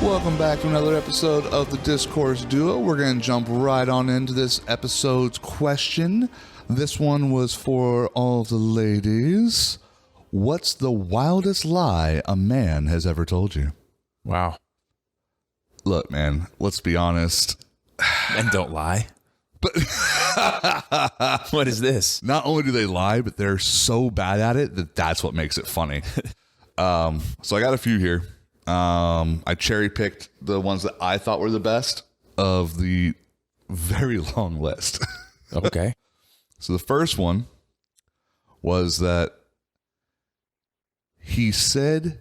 Welcome back to another episode of the Discourse Duo. We're going to jump right on into this episode's question. This one was for all the ladies. What's the wildest lie a man has ever told you? Wow. Look, man, let's be honest. Men don't lie. But What is this? not only do they lie, but they're so bad at it that that's what makes it funny. So I got a few here. I cherry picked the ones that I thought were the best of the very long list. Okay. So the first one was that he said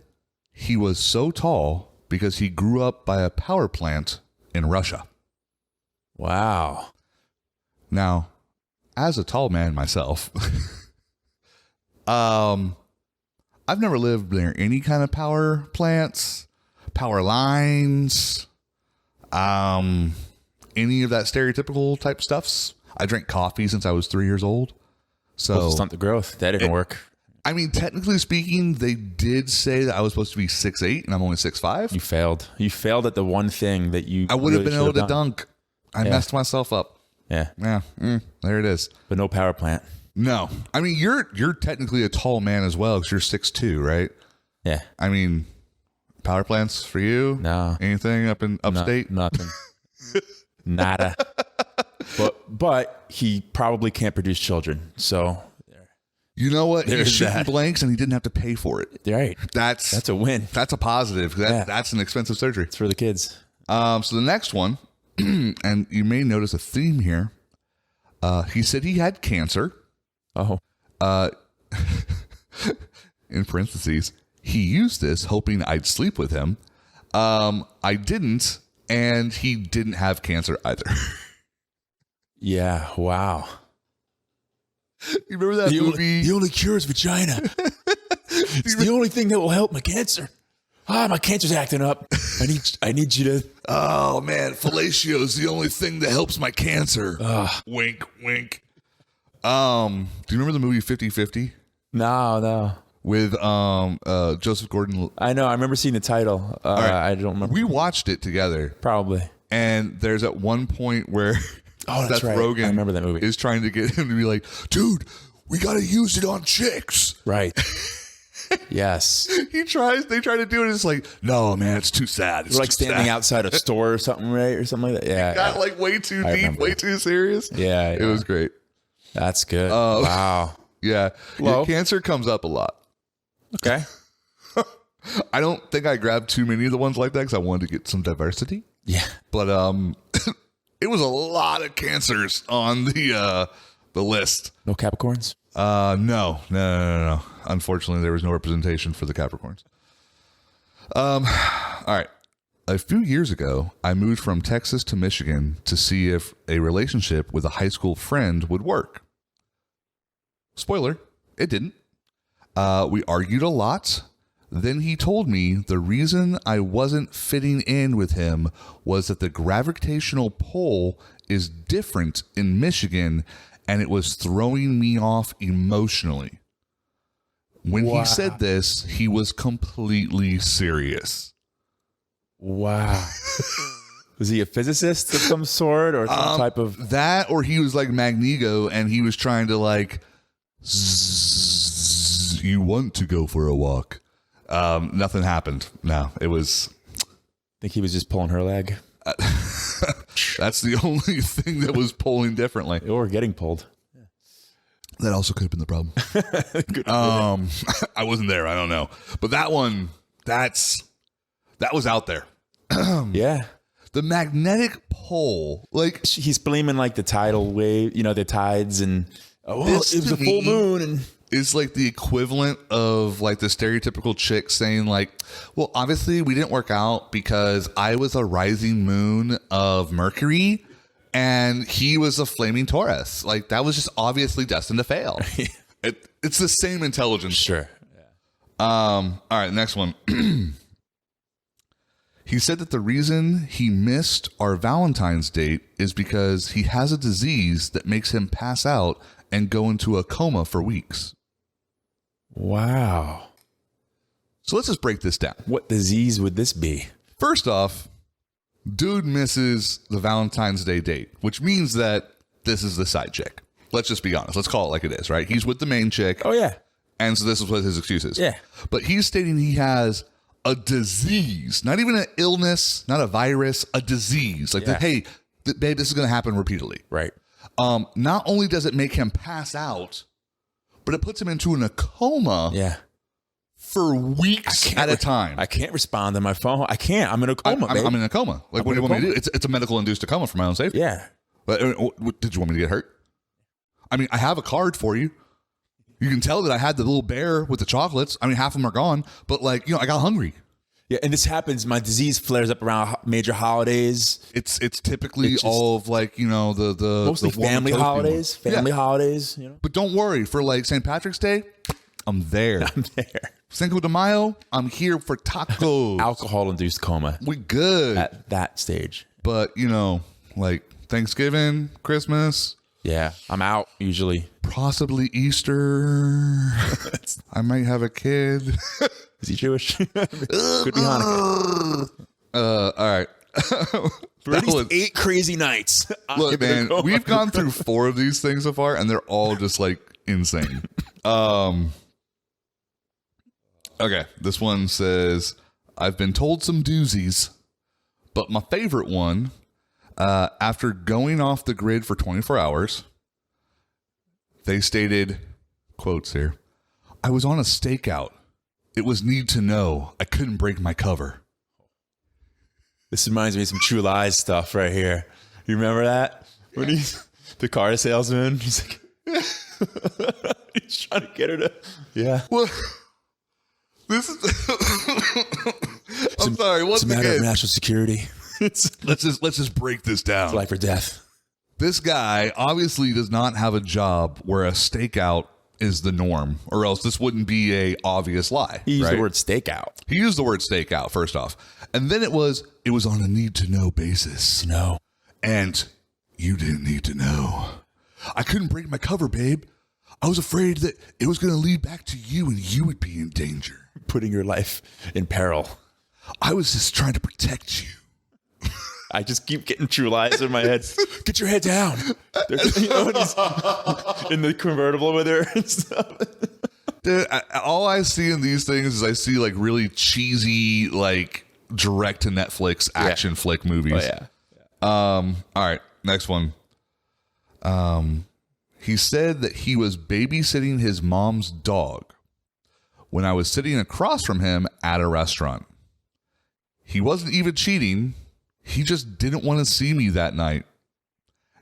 he was so tall because he grew up by a power plant in Russia. Wow. Now, as a tall man myself, I've never lived near any kind of power plants, power lines, any of that stereotypical type stuffs. I drank coffee since I was 3 years old. So Stunt the growth. That didn't work. I mean, technically speaking, they did say that I was supposed to be 6'8", and I'm only 6'5". You failed. You failed at the one thing that you I would have really been able to should have done. dunk. I messed myself up. Yeah. Yeah, there it is. But no power plant. No, I mean you're technically a tall man as well because you're 6'2", right? Yeah. I mean, power plants for you? No. Anything up in upstate? Nothing. Nada. But he probably can't produce children. So You know what? He's There's shooting that. blanks and he didn't have to pay for it. right. That's a win. That's a positive. That's an expensive surgery. It's for the kids. So the next one, and you may notice a theme here. He said he had cancer. Oh. In parentheses, he used this hoping I'd sleep with him. I didn't, and he didn't have cancer either. Yeah. Wow. You remember that movie? The only cure is vagina. It's the only thing that will help my cancer. My cancer's acting up. I need you to. Oh man, fellatio is the only thing that helps my cancer. Wink, wink. Do you remember the movie 50-50 No. with Joseph Gordon? I know. I remember seeing the title. right. I don't remember. We watched it together, Probably. and there's at one point where That's Seth right. Rogen I remember that movie. is trying to get him to be like, dude, we gotta use it on chicks. Right. Yes. They try to do it. It's like, no, man, it's too sad. It's We're like too standing sad. outside a store or something, right? Or something like that. Yeah. Got like way too deep, remember. way too serious. Yeah. It was great. That's good. Wow. Yeah. Well- Your cancer comes up a lot. Okay. I don't think I grabbed too many of the ones like that because I wanted to get some diversity. Yeah. But it was a lot of cancers on the list. No Capricorns? No. Unfortunately, there was no representation for the Capricorns. All right. A few years ago, I moved from Texas to Michigan to see if a relationship with a high school friend would work. Spoiler, it didn't. We argued a lot. Then he told me the reason I wasn't fitting in with him was that the gravitational pull is different in Michigan, and it was throwing me off emotionally. When Wow. he said this, he was completely serious. Wow. Was he a physicist of some sort or some type of... That, or he was like Magneto, and he was trying to like, "Zzz, you want to go for a walk. Nothing happened. No, it was... think he was just pulling her leg? That's the only thing that was pulling differently. Or getting pulled. That also could have been the problem. I wasn't there. I don't know. But that one, that was out there. Yeah. The magnetic pole, like... He's blaming like the tidal wave, the tides and... Oh, well, This it was to a full me- moon and... is like the equivalent of like the stereotypical chick saying like, well, obviously we didn't work out because I was a rising moon of Mercury and he was a flaming Taurus. Like that was just obviously destined to fail. It's the same intelligence. Sure. All right, next one. He said that the reason he missed our Valentine's date is because he has a disease that makes him pass out and go into a coma for weeks. Wow. So let's just break this down. What disease would this be? First off, dude misses the Valentine's Day date, which means that this is the side chick. Let's just be honest. Let's call it like it is, right? He's with the main chick. Oh, yeah. And so this is what his excuse is. Yeah. But he's stating he has a disease, not even an illness, not a virus, a disease. Like, hey, babe, this is going to happen repeatedly. Right. Not only does it make him pass out, but it puts him into a coma for weeks at a time. I can't respond to my phone. I can't. I'm in a coma, babe. I'm in a coma. Like, what do you want me to do? It's a medical induced coma for my own safety. Yeah. But did you want me to get hurt? I mean, I have a card for you. You can tell that I had the little bear with the chocolates. I mean, half of them are gone, but like, I got hungry. Yeah, and this happens. My disease flares up around major holidays. It's typically all of like, the mostly family holidays. Holidays, But don't worry, for like St. Patrick's Day, I'm there. I'm there. Cinco de Mayo, I'm here for tacos. Alcohol-induced coma. We good at that stage. But like Thanksgiving, Christmas. Yeah, I'm out usually. Possibly Easter. I might have a kid. Is he Jewish? Could be Hanukkah. All right. For at least 8 crazy nights. Look, man, we've gone through 4 of these things so far, and they're all just like insane. Okay, this one says, I've been told some doozies, but my favorite one, after going off the grid for 24 hours, they stated, quotes here, I was on a stakeout. It was need to know. I couldn't break my cover. This reminds me of some True Lies stuff right here. You remember that? When he's the car salesman, he's like, he's trying to get her to, Well, this is, I'm sorry. Once it's a matter again, of national security. let's just break this down. It's life or death. This guy obviously does not have a job where a stakeout is the norm, or else this wouldn't be a obvious lie. He used right? the word stakeout. He used the word stakeout first off, and then it was on a need to know basis. No, and you didn't need to know. I couldn't break my cover, babe. I was afraid that it was going to lead back to you, and you would be in danger, putting your life in peril. I was just trying to protect you. I just keep getting True Lies in my head. Get your head down. When he's in the convertible with her and stuff. Dude, all I see in these things is I see like really cheesy, like direct to Netflix action flick movies. Oh, yeah. All right, next one. He said that he was babysitting his mom's dog when I was sitting across from him at a restaurant. He wasn't even cheating. He just didn't want to see me that night.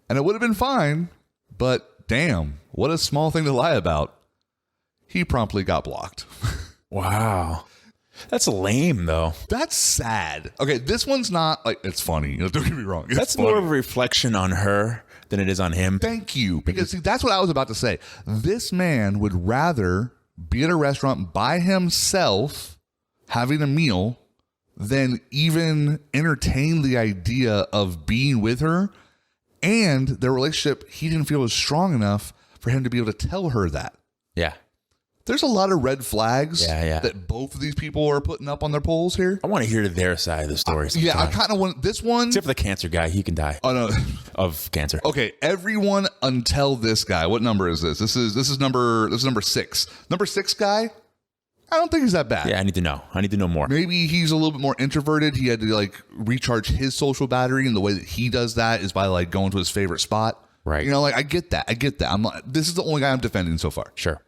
And it would have been fine, but damn, what a small thing to lie about. He promptly got blocked. Wow. That's lame, though. That's sad. Okay, this one's not like, it's funny. Don't get me wrong. That's funny. more of a reflection on her than it is on him. Thank you. Because see, that's what I was about to say. This man would rather be at a restaurant by himself having a meal than even entertain the idea of being with her, and their relationship, he didn't feel was strong enough for him to be able to tell her that. Yeah. There's a lot of red flags that both of these people are putting up on their polls here. I want to hear their side of the story sometime. Yeah, I kind of want this one. Except for the cancer guy, he can die. Oh no, of cancer. Okay, everyone until this guy. What number is this? This is number 6. Number 6 guy. I don't think he's that bad. Yeah, I need to know. I need to know more. Maybe he's a little bit more introverted. He had to like recharge his social battery, and the way that he does that is by like going to his favorite spot. Right. Like I get that. I'm not. This is the only guy I'm defending so far. Sure.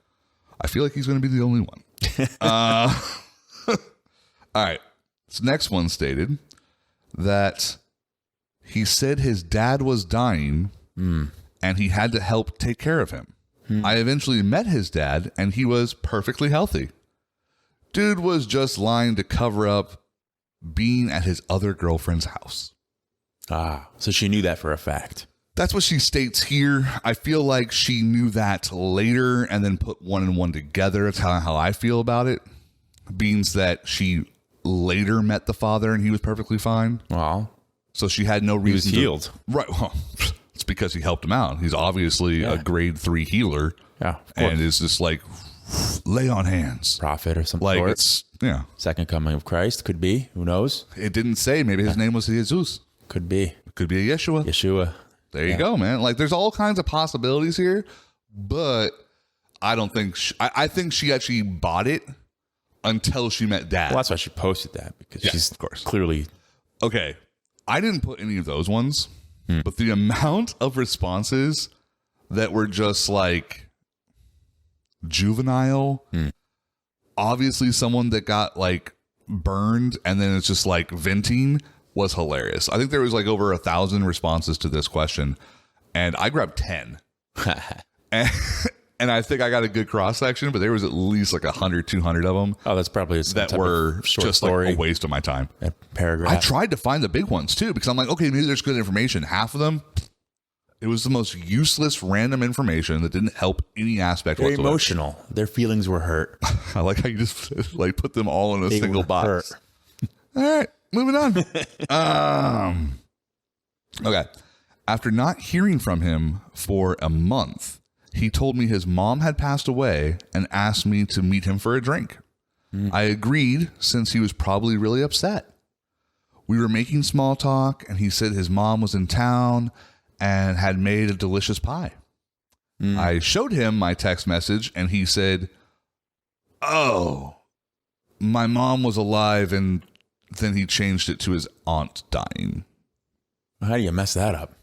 I feel like he's going to be the only one. All right. This next one stated that he said his dad was dying and he had to help take care of him. I eventually met his dad and he was perfectly healthy. Dude was just lying to cover up being at his other girlfriend's house. So she knew that for a fact. That's what she states here. I feel like she knew that later and then put one and one together. That's how I feel about it. Means that she later met the father and he was perfectly fine. Well, so she had no reason. He was healed. Right. Well, let's because he helped him out. He's obviously a grade 3 healer. Yeah, and is just like, lay on hands. Prophet or something. Like sort. it's, yeah. Second coming of Christ. Could be. Who knows? It didn't say. Maybe his name was Jesus. Could be. Could be a Yeshua. Yeshua. There you go, man. Like there's all kinds of possibilities here, but I don't think, I think she actually bought it until she met Dad. Well, that's why she posted that, because she's, of course, clearly. Okay. I didn't put any of those ones, but the amount of responses that were just like juvenile, obviously someone that got like burned and then it's just like venting was hilarious. I think there was like over 1,000 responses to this question, and I grabbed 10. And I think I got a good cross section, but there was at least like 100, 200 of them. Oh, that's probably that were just story. like a waste of my time. A paragraph. I tried to find the big ones too, because I'm like, okay, maybe there's good information. Half of them, it was the most useless, random information that didn't help any aspect They're whatsoever. emotional. Their feelings were hurt. I like how you just like put them all in a single box. Hurt. All right, moving on. Okay. After not hearing from him for a month, he told me his mom had passed away and asked me to meet him for a drink. I agreed, since he was probably really upset. We were making small talk, and he said his mom was in town and had made a delicious pie. I showed him my text message, and he said, "Oh, my mom was alive," and then he changed it to his aunt dying. How do you mess that up?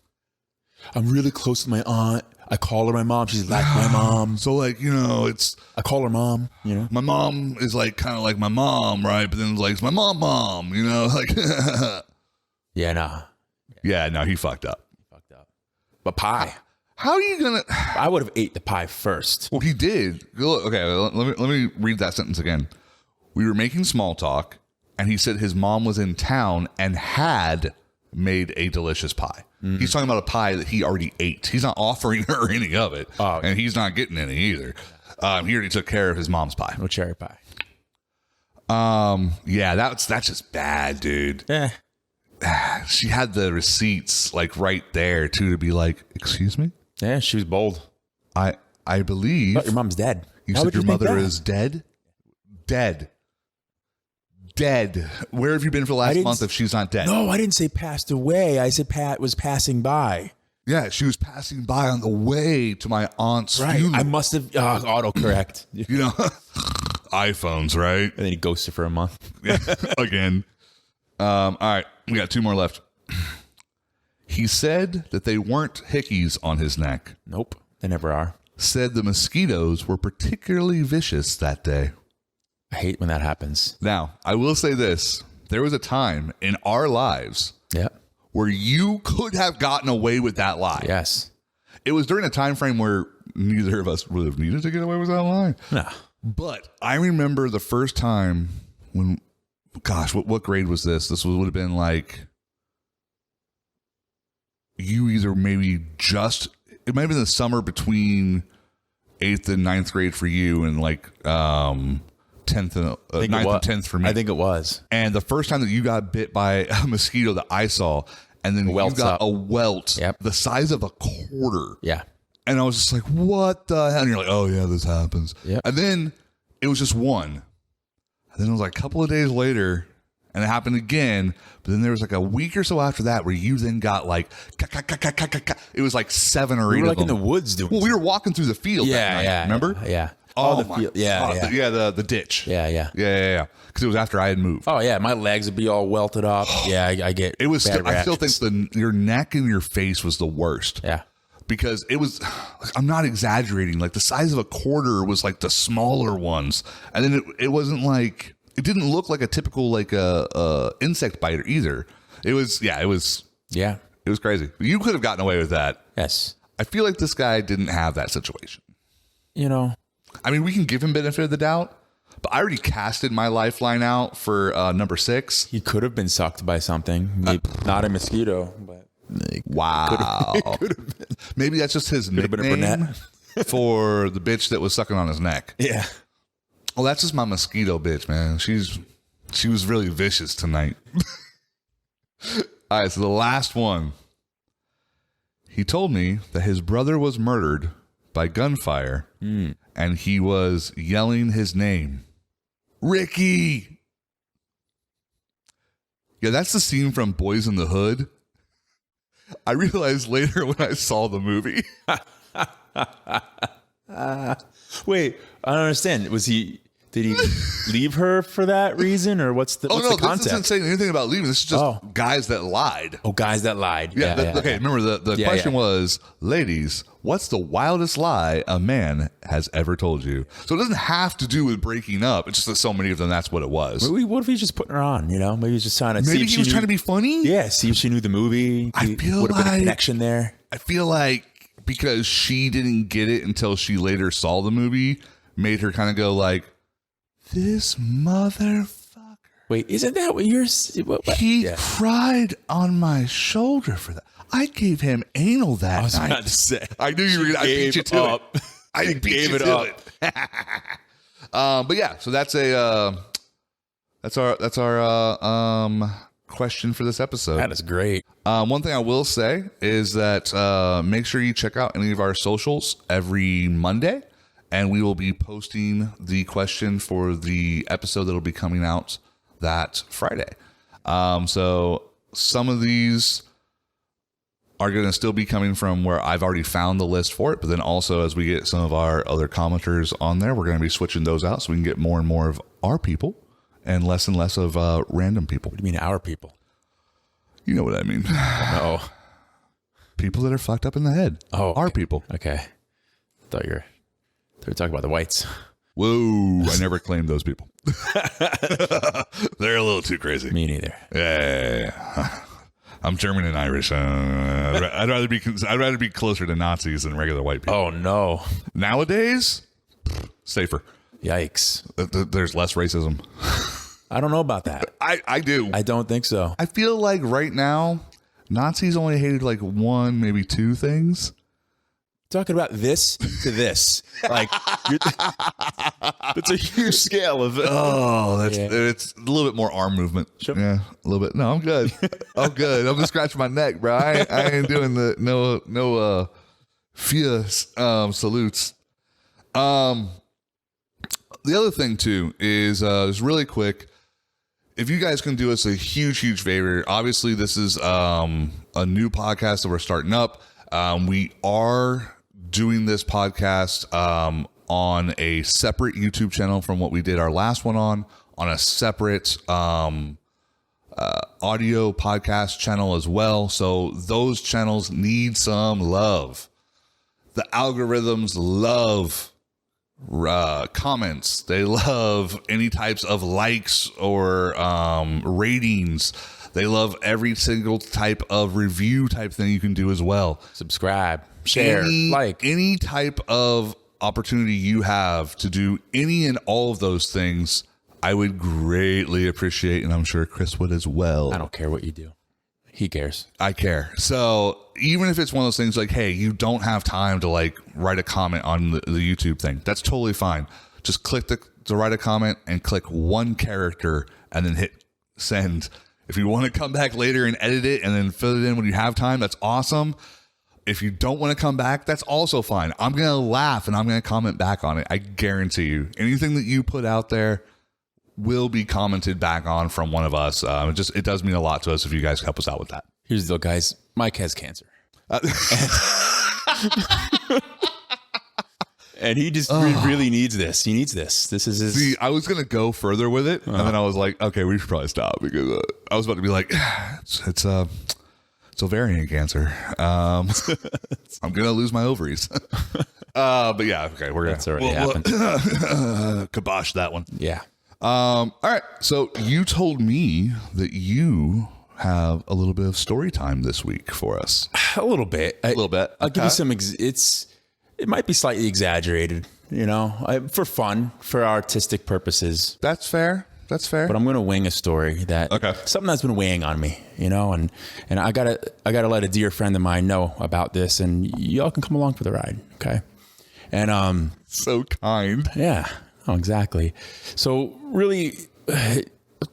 I'm really close to my aunt. I call her my mom. She's like my mom. So, like, you know, it's... I call her mom, you know? My mom is, like, kind of like my mom, right? But then, it's like, it's my mom, you know? Like... Yeah, nah. Yeah, no, he fucked up. But pie. How are you gonna... I would have ate the pie first. Well, he did. Okay, let me read that sentence again. We were making small talk, and he said his mom was in town and had made a delicious pie. He's talking about a pie that he already ate. He's not offering her any of it, and he's not getting any either. He already took care of his mom's pie. No cherry pie. Yeah, that's just bad, dude. Yeah. She had the receipts like right there too to be like, excuse me? Yeah, she was bold. I believe But your mom's dead. you How said would your you think mother that? is dead? Dead. Where have you been for the last month if she's not dead? No, I didn't say passed away. I said Pat was passing by. Yeah, she was passing by on the way to my aunt's Right. funeral. I must have autocorrect. You know, iPhones, right? And then he ghosted for a month. Yeah, again. All right, we got 2 more left. He said that they weren't hickeys on his neck. Nope. They never are. Said the mosquitoes were particularly vicious that day. I hate when that happens. Now, I will say this. There was a time in our lives Yep. where you could have gotten away with that lie. Yes. It was during a time frame where neither of us would have needed to get away with that lie. No. But I remember the first time when, gosh, what grade was this? This would have been like, you either maybe just, it might have been the summer between 8th and 9th grade for you, and like 10th and 9th and 10th for me. I think it was. And the first time that you got bit by a mosquito that I saw, and then you Welts got up. a welt Yep. the size of a quarter. Yeah. And I was just like, what the hell? And you're like, oh, yeah, this happens. Yep. And then it was just one. And then it was like a couple of days later, and it happened again. But then there was like a week or so after that where you then got like, it was like 7 or 8 We were of like in them. the woods doing Well, we were walking through the field that night, yeah. remember? Yeah. Oh, the my field. Yeah, God. yeah. The ditch. Yeah. Because it was after I had moved. Oh, yeah. My legs would be all welted up. Yeah, I get It was. bad I still reactions. think your neck and your face was the worst. Yeah. Because it was. I'm not exaggerating. Like the size of a quarter was like the smaller ones, and then it wasn't like, it didn't look like a typical like a insect bite either. It was. Yeah. It was. Yeah. It was crazy. You could have gotten away with that. Yes. I feel like this guy didn't have that situation. You know. I mean, we can give him benefit of the doubt, but I already casted my lifeline out for number 6. He could have been sucked by something. Maybe not a mosquito, but Wow. Maybe that's just his have been a nickname for the bitch that was sucking on his neck. yeah. Well, that's just my mosquito bitch, man. She was really vicious tonight. All right, so the last one. He told me that his brother was murdered by gunfire and he was yelling his name. Ricky! Yeah, that's the scene from Boys in the Hood. I realized later when I saw the movie. Wait, I don't understand. Did he leave her for that reason, or what's the context? This isn't saying anything about leaving. This is just guys that lied. Oh, guys that lied. Okay, remember the question was, ladies, what's the wildest lie a man has ever told you? So it doesn't have to do with breaking up. It's just that so many of them, that's what it was. Maybe, what if he's just putting her on? Maybe he's just trying to Maybe see if he was trying to be funny? Yeah, see if she knew the movie. I feel would have been a like connection there. I feel like because she didn't get it until she later saw the movie, made her kind of go like, this motherfucker. Wait, isn't that what you're... He cried on my shoulder for that. I gave him anal that night. I was about to say. I knew you were going to... I beat you to it. I beat you to it. But yeah, so that's our question for this episode. That is great. One thing I will say is that make sure you check out any of our socials every Monday, and we will be posting the question for the episode that will be coming out that Friday. So some of these are going to still be coming from where I've already found the list for it, but then also as we get some of our other commenters on there, we're going to be switching those out so we can get more and more of our people and less of random people. What do you mean our people? You know what I mean. No. People that are fucked up in the head. Oh, our people. Okay. Thought you were talking about the whites. Whoa, I never claimed those people. They're a little too crazy. Me neither. Yeah. I'm German and Irish. I'd rather be closer to Nazis than regular white people. Oh no. Nowadays, safer. Yikes. There's less racism. I don't know about that. I do. I don't think so. I feel like right now, Nazis only hated like one, maybe two things. Talking about this to this, like it's a huge scale of. It's a little bit more arm movement. Sure. Yeah, a little bit. No, I'm good. I'm good. I'm just scratching my neck, bro. I ain't doing the no fierce salutes. The other thing too is really quick. If you guys can do us a huge favor, obviously this is a new podcast that we're starting up. We are doing this podcast on a separate YouTube channel from what we did our last one on a separate audio podcast channel as well. So those channels need some love. The algorithms love comments. They love any types of likes or ratings. They love every single type of review type thing you can do as well. Subscribe, share, like. Any type of opportunity you have to do any and all of those things, I would greatly appreciate, and I'm sure Chris would as well. I don't care what you do. He cares. I care. So even if it's one of those things like, hey, you don't have time to like write a comment on the YouTube thing, that's totally fine. Just click to write a comment and click one character and then hit send. If you want to come back later and edit it and then fill it in when you have time, that's awesome. If you don't want to come back, that's also fine. I'm going to laugh and I'm going to comment back on it. I guarantee you. Anything that you put out there will be commented back on from one of us. It does mean a lot to us if you guys help us out with that. Here's the deal, guys. Mike has cancer. And he just really needs this. He needs this. This is his. See, I was going to go further with it. And then I was like, okay, we should probably stop because I was about to be like, it's ovarian cancer. I'm going to lose my ovaries. But yeah, okay. That's already happened. Kibosh that one. Yeah. All right. So you told me that you have a little bit of story time this week for us. A little bit. I'll give you some. It might be slightly exaggerated, for fun, for artistic purposes. That's fair. But I'm going to wing a story something that's been weighing on me, and I gotta let a dear friend of mine know about this, and y'all can come along for the ride, okay? And so kind. Yeah. Oh, exactly. So really, I'm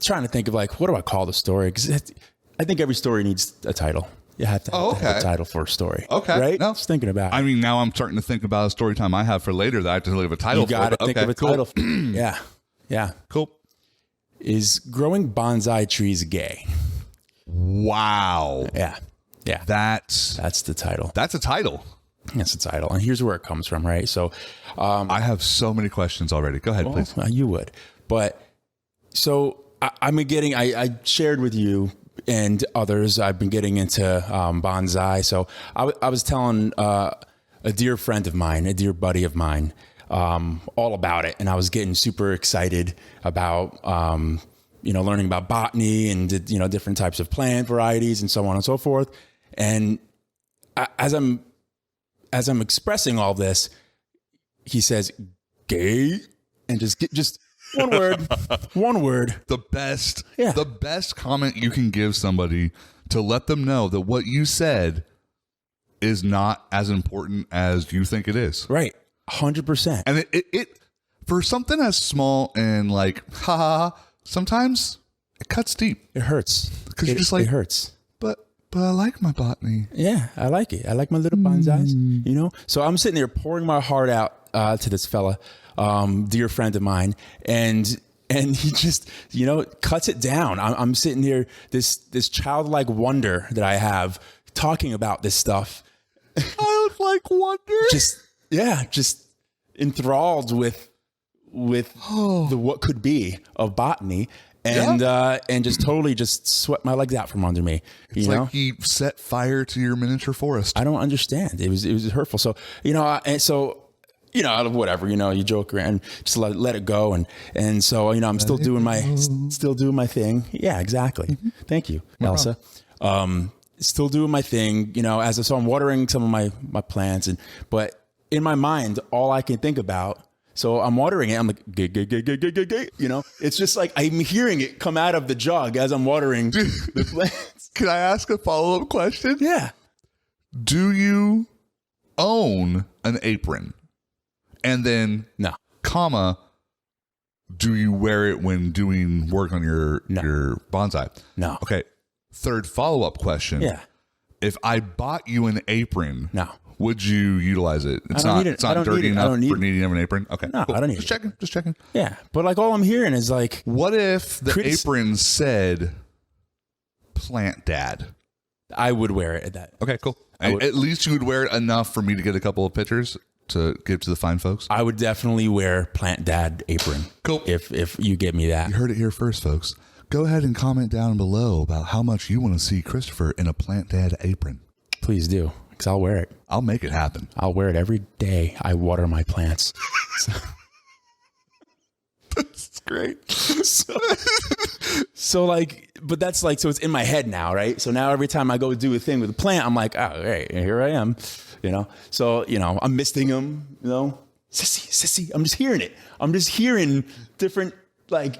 trying to think of what do I call the story? Because I think every story needs a title. You have to have a title for a story. Okay. Right? No. Just thinking about it. I mean, now I'm starting to think about a story time I have for later that I have to think of a title You got to for. think of a title. Yeah. Yeah. Cool. Is growing bonsai trees gay? Wow. Yeah. Yeah. That's the title. a title. That's the title. And here's where it comes from, right? So I have so many questions already. Go ahead, please. You would. But so I shared with you and others, I've been getting into bonsai. So I was telling a dear friend of mine, a dear buddy of mine, all about it. And I was getting super excited about, learning about botany and, different types of plant varieties and so on and so forth. And as I'm expressing all this, he says, gay, and just one word. The best comment you can give somebody to let them know that what you said is not as important as you think it is. Right. 100%. And it for something as small and like, sometimes it cuts deep. It hurts. Because you're just like, it hurts. But I like my botany. Yeah, I like it. I like my little bonsais, So I'm sitting there pouring my heart out to this fella, dear friend of mine, and he just, cuts it down. I'm sitting here, this childlike wonder that I have talking about this stuff. Childlike wonder? Just enthralled with what could be of botany. And just totally just swept my legs out from under me. It's like he set fire to your miniature forest. I don't understand. It was hurtful. So whatever. You joke around, just let it go. And so I'm still doing my thing. Yeah, exactly. Mm-hmm. Thank you, Elsa. Still doing my thing. So I'm watering some of my plants, but in my mind, all I can think about. So I'm watering it. I'm like, gay. It's just like I'm hearing it come out of the jug as I'm watering the plants. Can I ask a follow-up question? Yeah. Do you own an apron? And then, no. Do you wear it when doing work on your bonsai? No. Okay. Third follow-up question. Yeah. If I bought you an apron, no. Would you utilize it? It's not dirty enough for needing an apron. Okay. No, cool. I don't need it. Just checking. Yeah. But like all I'm hearing is like, what if the apron said plant dad? I would wear it at that. Okay, cool. At least you would wear it enough for me to get a couple of pictures to give to the fine folks. I would definitely wear plant dad apron. Cool. If you get me that. You heard it here first, folks. Go ahead and comment down below about how much you want to see Christopher in a plant dad apron. Please do. Because I'll wear it. I'll make it happen. I'll wear it every day I water my plants. That's great. So but that's like, so it's in my head now, right? So now every time I go do a thing with a plant, I'm like, oh, right, here I am, So, I'm misting them, sissy. I'm just hearing it. I'm just hearing different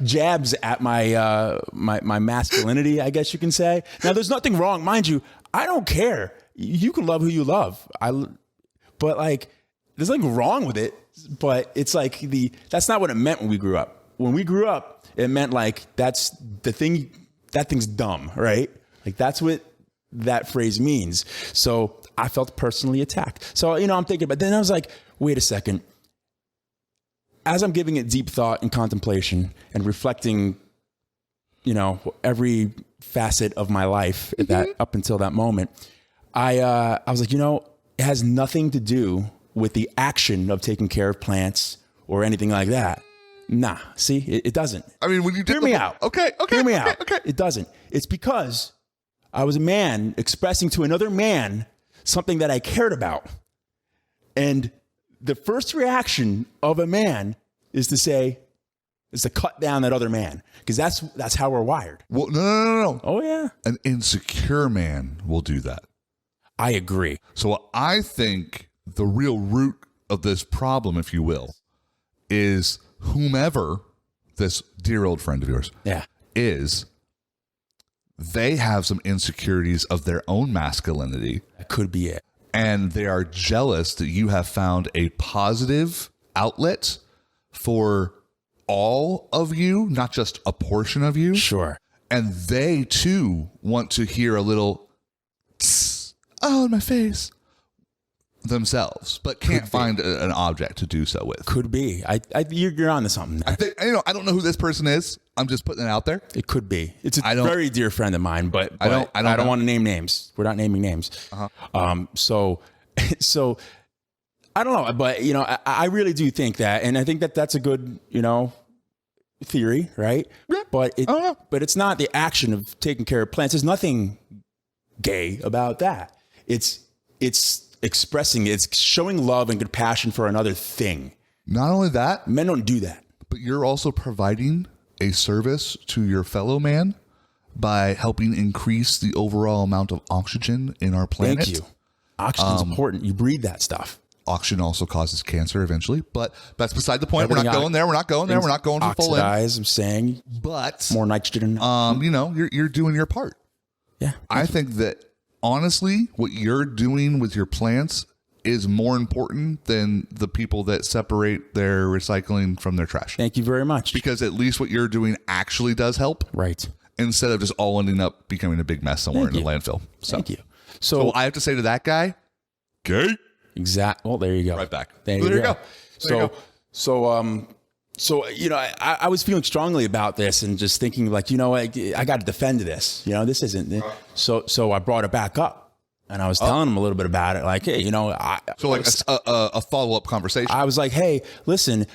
jabs at my my masculinity, I guess you can say. Now, there's nothing wrong, mind you. I don't care. You can love who you love. But there's nothing wrong with it. But it's that's not what it meant when we grew up. When we grew up, it meant that's the thing. That thing's dumb, right? That's what that phrase means. So I felt personally attacked. So I'm thinking, but then I was like, wait a second. As I'm giving it deep thought and contemplation and reflecting, every facet of my life that up until that moment, I was like, it has nothing to do with the action of taking care of plants or anything like that. Nah, see, it doesn't. I mean, when you hear me out. Okay. Hear me out. Okay. It doesn't. It's because I was a man expressing to another man something that I cared about. And the first reaction of a man is to cut down that other man, because that's how we're wired. Well, no. Oh yeah. An insecure man will do that. I agree. So I think the real root of this problem, if you will, is whomever this dear old friend of yours is, they have some insecurities of their own masculinity. That could be it. And they are jealous that you have found a positive outlet for all of you, not just a portion of you. Sure. And they too want to hear a little oh, in my face, themselves, but can't find an object to do so with. Could be. You're on to something there. I think, I don't know who this person is. I'm just putting it out there. It could be. It's a very dear friend of mine, but I don't want to name names. We're not naming names. So I don't know, but I really do think that, and I think that that's a good, theory, right? Yeah. But it's not the action of taking care of plants. There's nothing gay about that. It's expressing, it's showing love and compassion for another thing. Not only that, Men don't do that. but you're also providing a service to your fellow man by helping increase the overall amount of oxygen in our planet. Thank you. Oxygen's important. You breathe that stuff. Oxygen also causes cancer eventually, but that's beside the point. We're not going there. We're not going for full in. Oxidize, I'm saying. But More nitrogen. you're doing your part. Yeah. I think that honestly, what you're doing with your plants is more important than the people that separate their recycling from their trash. Thank you very much. Because at least what you're doing actually does help. Right. Instead of just all ending up becoming a big mess somewhere in the landfill. So, Thank you. So I have to say to that guy, gay. Well, there you go. Right back. There you go. So I was feeling strongly about this and just thinking like, I got to defend this. This isn't. So I brought it back up, and I was telling him a little bit about it. Like, hey, a follow-up conversation. I was like, hey, listen,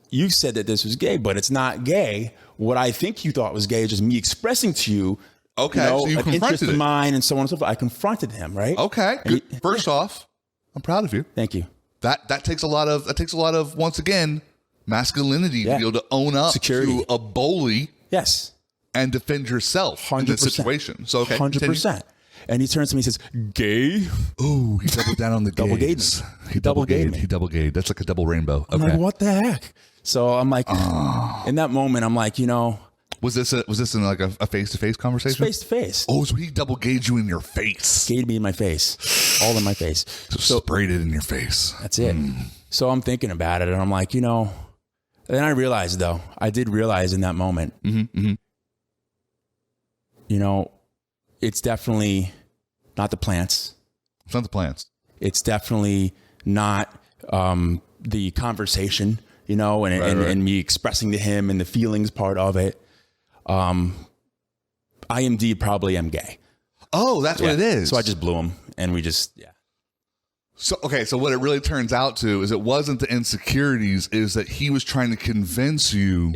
you said that this was gay, but it's not gay. What I think you thought was gay is just me expressing to you. Okay, so you an interest confronted of it. mine and so on and so forth. I confronted him, right? Okay. Good. First off, I'm proud of you. Thank you. That takes a lot of once again masculinity to be able to own up Security. to a bully. Yes. And defend yourself 100%. in this situation. So okay, 100%. And he turns to me and says, "Gay." Oh, he doubled down on the Double gays. gayed me. He double gayed gayed. me. He double gayed. That's like a double rainbow. I'm Okay. like, what the heck? So I'm like, in that moment, I'm like, Was this in like a face-to-face conversation? face to face. Oh, so he double gauged you in your face. Gayed me in my face, all in my face. So sprayed it in your face. That's it. So I'm thinking about it, and I'm like, then I realized, though, I did realize in that moment, it's definitely not the plants. It's not the plants. It's definitely not the conversation, and me expressing to him and the feelings part of it. I indeed probably am gay. Oh, that's what it is. So I just blew him, and we just, So what it really turns out to is it wasn't the insecurities, is that he was trying to convince you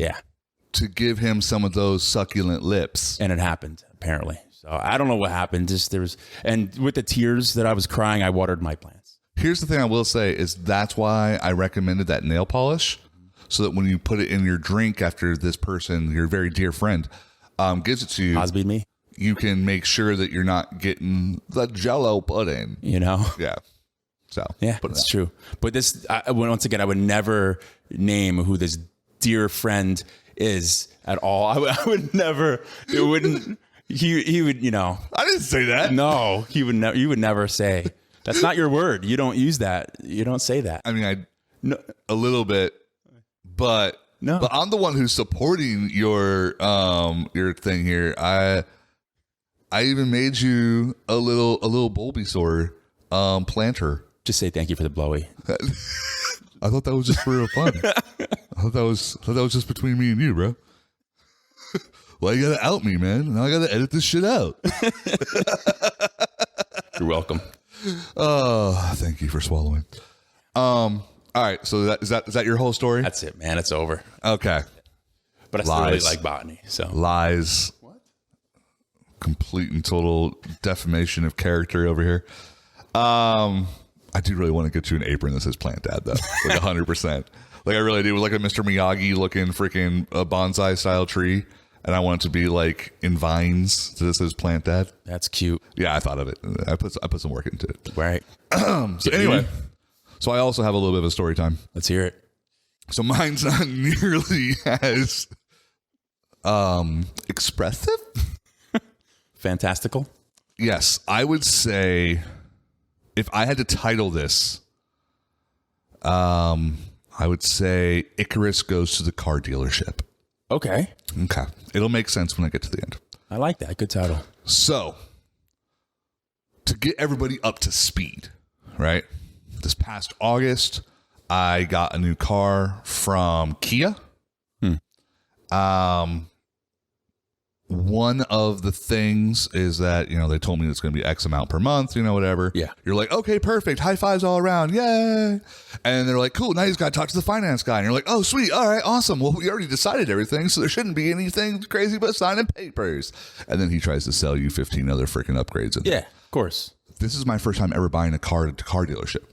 to give him some of those succulent lips. And it happened, apparently. So I don't know what happened. And with the tears that I was crying, I watered my plants. Here's the thing I will say is that's why I recommended that nail polish, so that when you put it in your drink after this person, your very dear friend, gives it to you, Cosby'd me. You can make sure that you're not getting the Jell-O pudding. Yeah. So yeah, that's true. But once again, I would never name who this dear friend is at all. I would never. It wouldn't. He would. I didn't say that. No, he would never. You would never say. That's not your word. You don't use that. You don't say that. I mean, a little bit, but no. But I'm the one who's supporting your thing here. I even made you a little Bulbasaur planter. Just say thank you for the blowy. I thought that was just for real fun. I thought that was just between me and you, bro. Well, you gotta out me, man. Now I gotta edit this shit out. You're welcome. Oh, thank you for swallowing. All right. So is that your whole story? That's it, man. It's over. Okay. But I still really like botany. So lies. What? Complete and total defamation of character over here. I do really want to get you an apron that says Plant Dad, though. Like 100%. Like I really do. With like a Mr. Miyagi looking freaking bonsai style tree. And I want it to be like in vines. So this says Plant Dad. That's cute. Yeah, I thought of it. I put some work into it. Right. So anyway, so I also have a little bit of a story time. Let's hear it. So mine's not nearly as expressive. Fantastical. Yes, I would say if I had to title this, I would say Icarus Goes to the Car Dealership. Okay. Okay. It'll make sense when I get to the end. I like that. Good title. So, to get everybody up to speed, right? This past August, I got a new car from Kia. One of the things is that, they told me it's going to be X amount per month, whatever. Yeah. You're like, okay, perfect. High fives all around. Yay. And they're like, cool. Now you just got to talk to the finance guy. And you're like, oh, sweet. All right, awesome. Well, we already decided everything, so there shouldn't be anything crazy but signing papers. And then he tries to sell you 15 other freaking upgrades. Yeah, of course. This is my first time ever buying a car at a car dealership.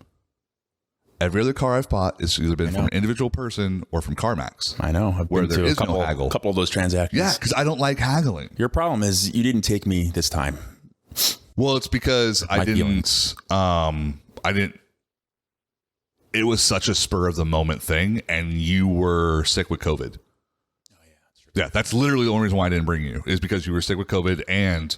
Every other car I've bought has either been from an individual person or from CarMax. I know. I've where been there to is no haggle. a couple of those transactions. Yeah, because I don't like haggling. Your problem is you didn't take me this time. Well, it's because I didn't. It was such a spur of the moment thing, and you were sick with COVID. Oh yeah, that's true. Yeah, that's literally the only reason why I didn't bring you, is because you were sick with COVID, and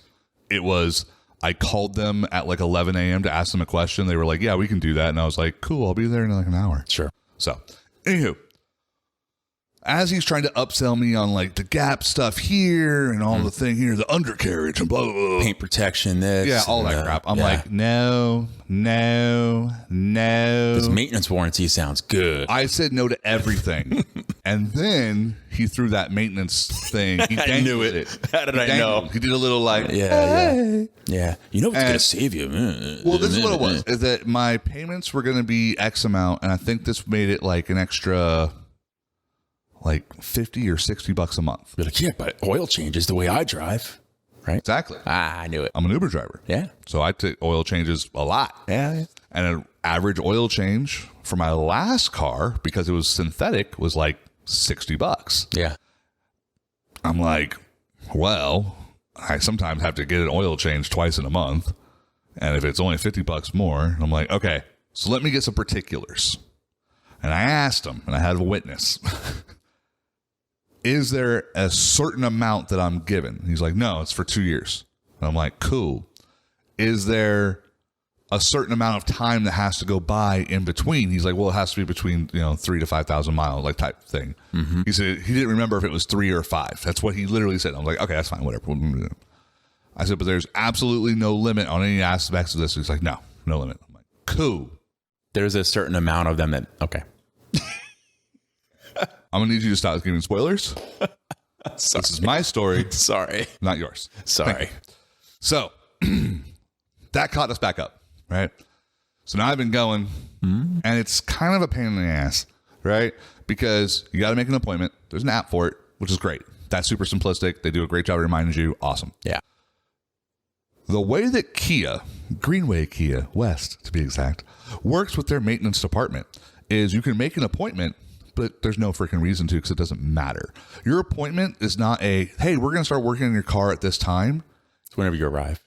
it was. I called them at like 11 a.m. to ask them a question. They were like, yeah, we can do that. And I was like, cool, I'll be there in like an hour. Sure. So, anywho, as he's trying to upsell me on like the Gap stuff here and all the thing here, the undercarriage and blah, blah, blah. Paint protection, this. Yeah, all that crap. I'm like, no. This maintenance warranty sounds good. I said no to everything. And then he threw that maintenance thing. He I knew it. How did I know? He did a little like, Yeah. You know what's going to save you? Well, this is what it was, is that my payments were going to be X amount, and I think this made it like an extra like $50 or $60 a month. You're like, yeah, but oil changes the way I drive, right? Exactly. I knew it. I'm an Uber driver. Yeah. So I take oil changes a lot. Yeah. And an average oil change for my last car, because it was synthetic, was like $60. Yeah. I'm like, well, I sometimes have to get an oil change twice in a month. And if it's only $50 more, I'm like, okay, so let me get some particulars. And I asked him, and I had a witness. Is there a certain amount that I'm given? He's like, no, it's for 2 years. And I'm like, cool. Is there a certain amount of time that has to go by in between? He's like, well, it has to be between 3,000 to 5,000 miles, like type thing. Mm-hmm. He said he didn't remember if it was 3 or 5. That's what he literally said. I was like, okay, that's fine, whatever. I said, but there's absolutely no limit on any aspects of this. He's like, no limit. I'm like, cool. There's a certain amount of them that, okay. I'm going to need you to stop giving spoilers. This is my story. Sorry. Not yours. Sorry. So that caught us back up, right? So now I've been going, and it's kind of a pain in the ass, right? Because you got to make an appointment. There's an app for it, which is great. That's super simplistic. They do a great job reminding you. Awesome. Yeah. The way that Kia, Greenway Kia West to be exact, works with their maintenance department is you can make an appointment, but there's no freaking reason to, because it doesn't matter. Your appointment is not a, hey, we're going to start working on your car at this time. It's whenever you arrive.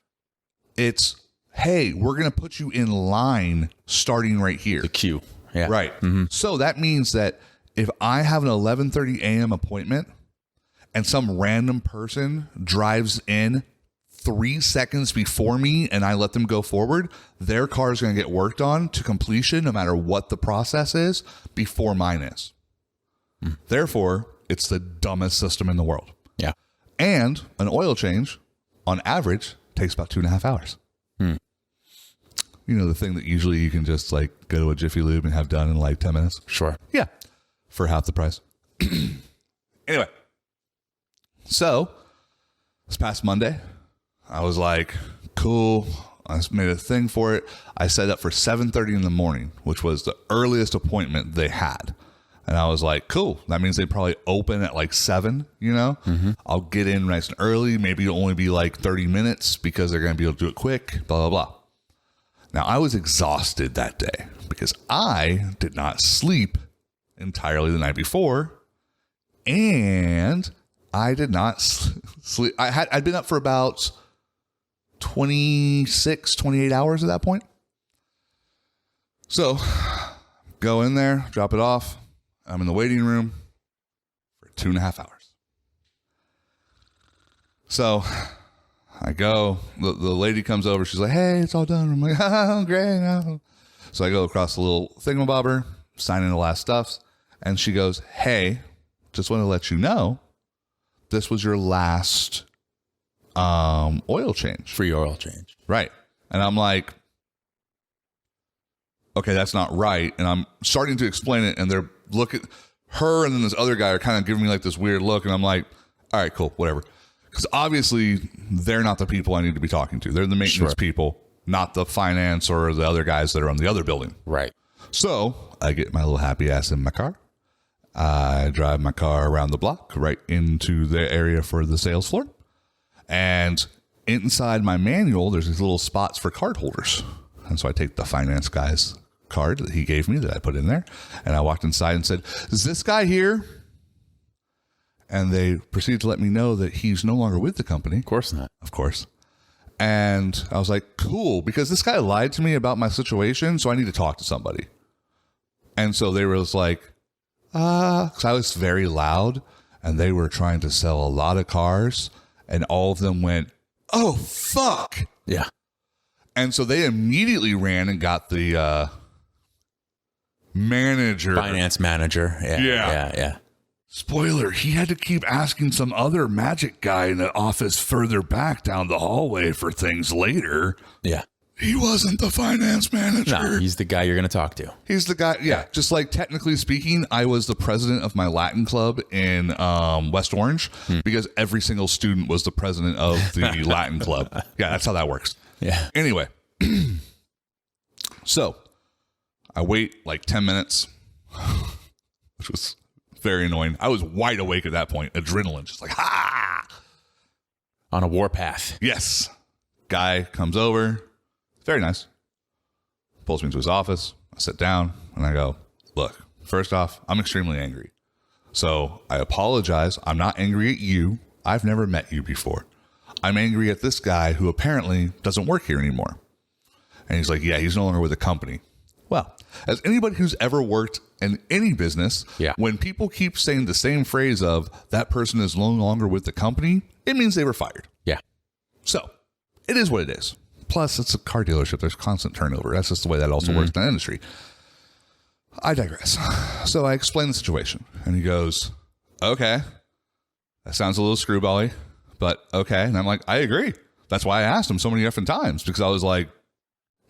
It's, hey, we're going to put you in line starting right here. The queue. Yeah. Right. Mm-hmm. So that means that if I have an 11:30 a.m. appointment and some random person drives in 3 seconds before me and I let them go forward, their car is going to get worked on to completion no matter what the process is before mine is. Therefore, it's the dumbest system in the world. Yeah. And an oil change, on average, takes about 2.5 hours. You know, the thing that usually you can just like go to a Jiffy Lube and have done in like 10 minutes? Sure. Yeah. For half the price. Anyway. So, this past Monday, I was like, cool. I made a thing for it. I set up for 7:30 in the morning, which was the earliest appointment they had. And I was like, cool. That means they probably open at like 7, you know? Mm-hmm. I'll get in nice and early. Maybe it'll only be like 30 minutes because they're going to be able to do it quick, blah, blah, blah. Now, I was exhausted that day because I did not sleep entirely the night before. And I did not sleep. I'd been up for about 26, 28 hours at that point. So go in there, drop it off. I'm in the waiting room for 2.5 hours. So I go, the lady comes over. She's like, hey, it's all done. I'm like, oh, great. Oh. So I go across the little thingamabobber, sign in the last stuffs. And she goes, hey, just want to let you know, this was your last oil change. Free oil change. Right. And I'm like, okay, that's not right. And I'm starting to explain it, and they're looking, her and then this other guy are kind of giving me like this weird look, and I'm like, all right, cool, whatever. Because obviously they're not the people I need to be talking to. They're the maintenance people, not the finance or the other guys that are on the other building. Right. So I get my little happy ass in my car. I drive my car around the block right into the area for the sales floor. And inside my manual, there's these little spots for card holders. And so I take the finance guy's card that he gave me that I put in there. And I walked inside and said, is this guy here? And they proceeded to let me know that he's no longer with the company. Of course not. Of course. And I was like, cool, because this guy lied to me about my situation, so I need to talk to somebody. And so they were just like, because I was very loud, and they were trying to sell a lot of cars, and all of them went, oh, fuck. Yeah. And so they immediately ran and got the manager. Finance manager. Yeah. Spoiler, he had to keep asking some other magic guy in the office further back down the hallway for things later. Yeah. He wasn't the finance manager. No, he's the guy you're going to talk to. He's the guy. Yeah. Just like technically speaking, I was the president of my Latin club in West Orange because every single student was the president of the Latin club. Yeah, that's how that works. Yeah. Anyway, so I wait like 10 minutes, which was very annoying. I was wide awake at that point. Adrenaline, just like, ha! On a warpath. Yes. Guy comes over. Very nice. Pulls me into his office. I sit down and I go, look, first off, I'm extremely angry. So I apologize. I'm not angry at you. I've never met you before. I'm angry at this guy who apparently doesn't work here anymore. And he's like, yeah, he's no longer with the company. Well, as anybody who's ever worked in any business, when people keep saying the same phrase of that person is no longer with the company, it means they were fired. Yeah. So it is what it is. Plus, it's a car dealership. There's constant turnover. That's just the way that also works in the industry. I digress. So I explain the situation, and he goes, okay, that sounds a little screwbally, but okay. And I'm like, I agree. That's why I asked him so many different times, because I was like,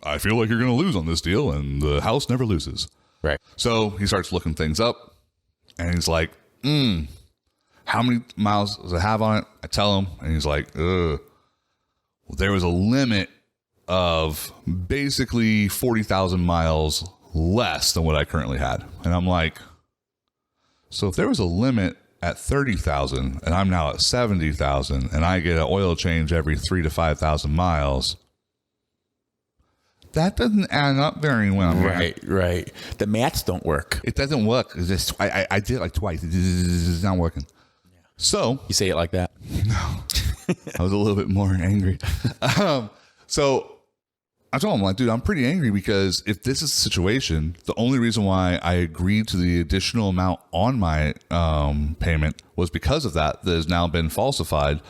I feel like you're going to lose on this deal, and the house never loses. Right. So he starts looking things up, and he's like, how many miles does it have on it? I tell him, and he's like, well, there was a limit of basically 40,000 miles less than what I currently had. And I'm like, so if there was a limit at 30,000 and I'm now at 70,000 and I get an oil change every 3,000 to 5,000 miles, that doesn't add up very well. Right. The maths don't work. It doesn't work. It's just, I did it like twice. It's not working. Yeah. So you say it like that? No. I was a little bit more angry. So I told him, like, dude, I'm pretty angry because if this is the situation, the only reason why I agreed to the additional amount on my payment was because of that has now been falsified.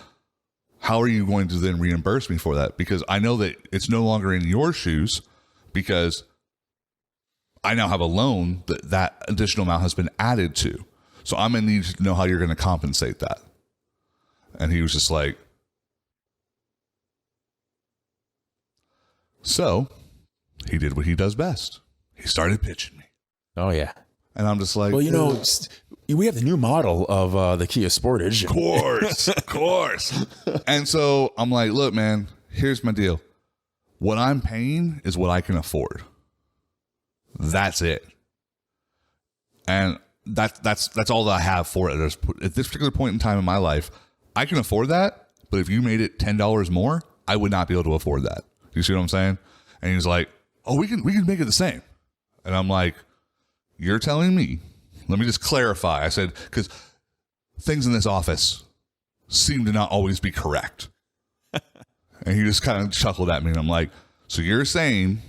How are you going to then reimburse me for that? Because I know that it's no longer in your shoes because I now have a loan that additional amount has been added to. So I'm going to need to know how you're going to compensate that. And he was just like, so he did what he does best. He started pitching me. Oh, yeah. And I'm just like, well, you know, we have the new model of the Kia Sportage. Of course. And so I'm like, look, man, here's my deal. What I'm paying is what I can afford. That's it. And that's all that I have for it. At this particular point in time in my life, I can afford that. But if you made it $10 more, I would not be able to afford that. You see what I'm saying? And he's like, oh, we can make it the same. And I'm like, you're telling me, let me just clarify. I said, because things in this office seem to not always be correct. And he just kind of chuckled at me. And I'm like, so you're saying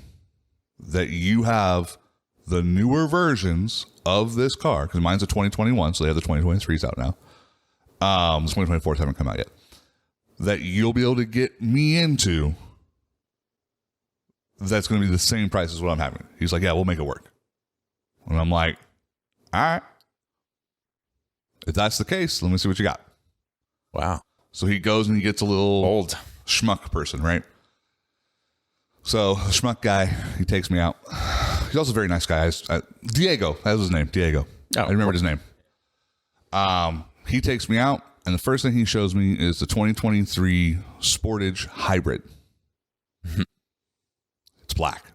that you have the newer versions of this car, because mine's a 2021, so they have the 2023s out now. The 2024s haven't come out yet. That you'll be able to get me into that's going to be the same price as what I'm having. He's like, yeah, we'll make it work. And I'm like, all right. If that's the case, let me see what you got. Wow. So he goes and he gets a little old schmuck person, right? So the schmuck guy, he takes me out. He's also a very nice guy. Diego, that was his name. Diego. Oh, I remembered his name. He takes me out, and the first thing he shows me is the 2023 Sportage Hybrid. It's black.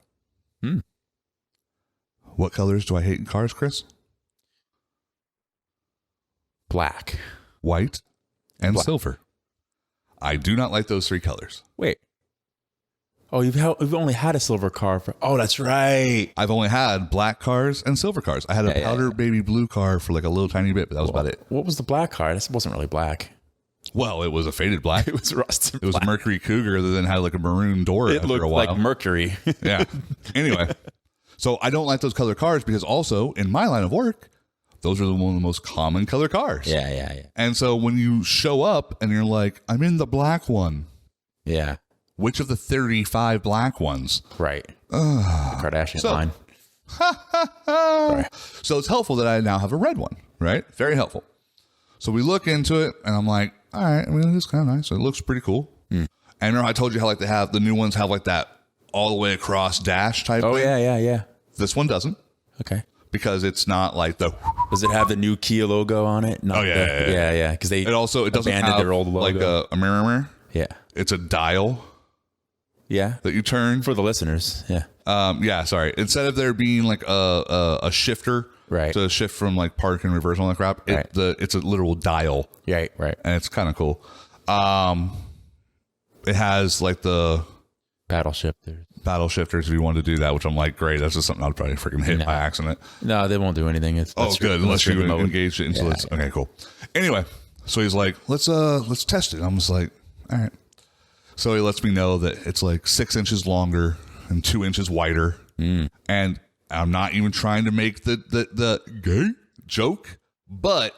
What colors do I hate in cars, Chris? Black, White, and silver. I do not like those 3 colors. Wait. Oh, you've only had a silver car for. Oh, that's right. I've only had black cars and silver cars. I had a powder baby blue car for like a little tiny bit, but that was about it. What was the black car? This wasn't really black. Well, it was a faded black. It was rusted. It was a Mercury Cougar that then had like a maroon door. It looked like Mercury. Yeah. Anyway, so I don't like those color cars because also in my line of work, those are one of the most common color cars. Yeah. And so when you show up and you're like, I'm in the black one. Yeah. Which of the 35 black ones? Right. The Kardashian line. So it's helpful that I now have a red one, right? Very helpful. So we look into it and I'm like, all right, I mean, it's kind of nice. It looks pretty cool. And remember I told you how like they have, the new ones have like that all the way across dash type thing? Yeah. This one doesn't. Okay. Because it's not like the... Does it have the new Kia logo on it? Not yeah. Because they it doesn't have their old logo. Like a mirror. Yeah. It's a dial. Yeah. That you turn. For the listeners. Yeah. Yeah, sorry. Instead of there being like a shifter to shift from like park and reverse and all that crap, it's a literal dial. Right. And it's kind of cool. It has like the paddle shifters if you want to do that, which I'm like, great. That's just something I'd probably freaking hit by accident. No, they won't do anything. It's good. Unless you engage it into okay, cool. Anyway, so he's like, let's test it. I'm just like, all right. So he lets me know that it's like 6 inches longer and 2 inches wider. And I'm not even trying to make the gay joke, but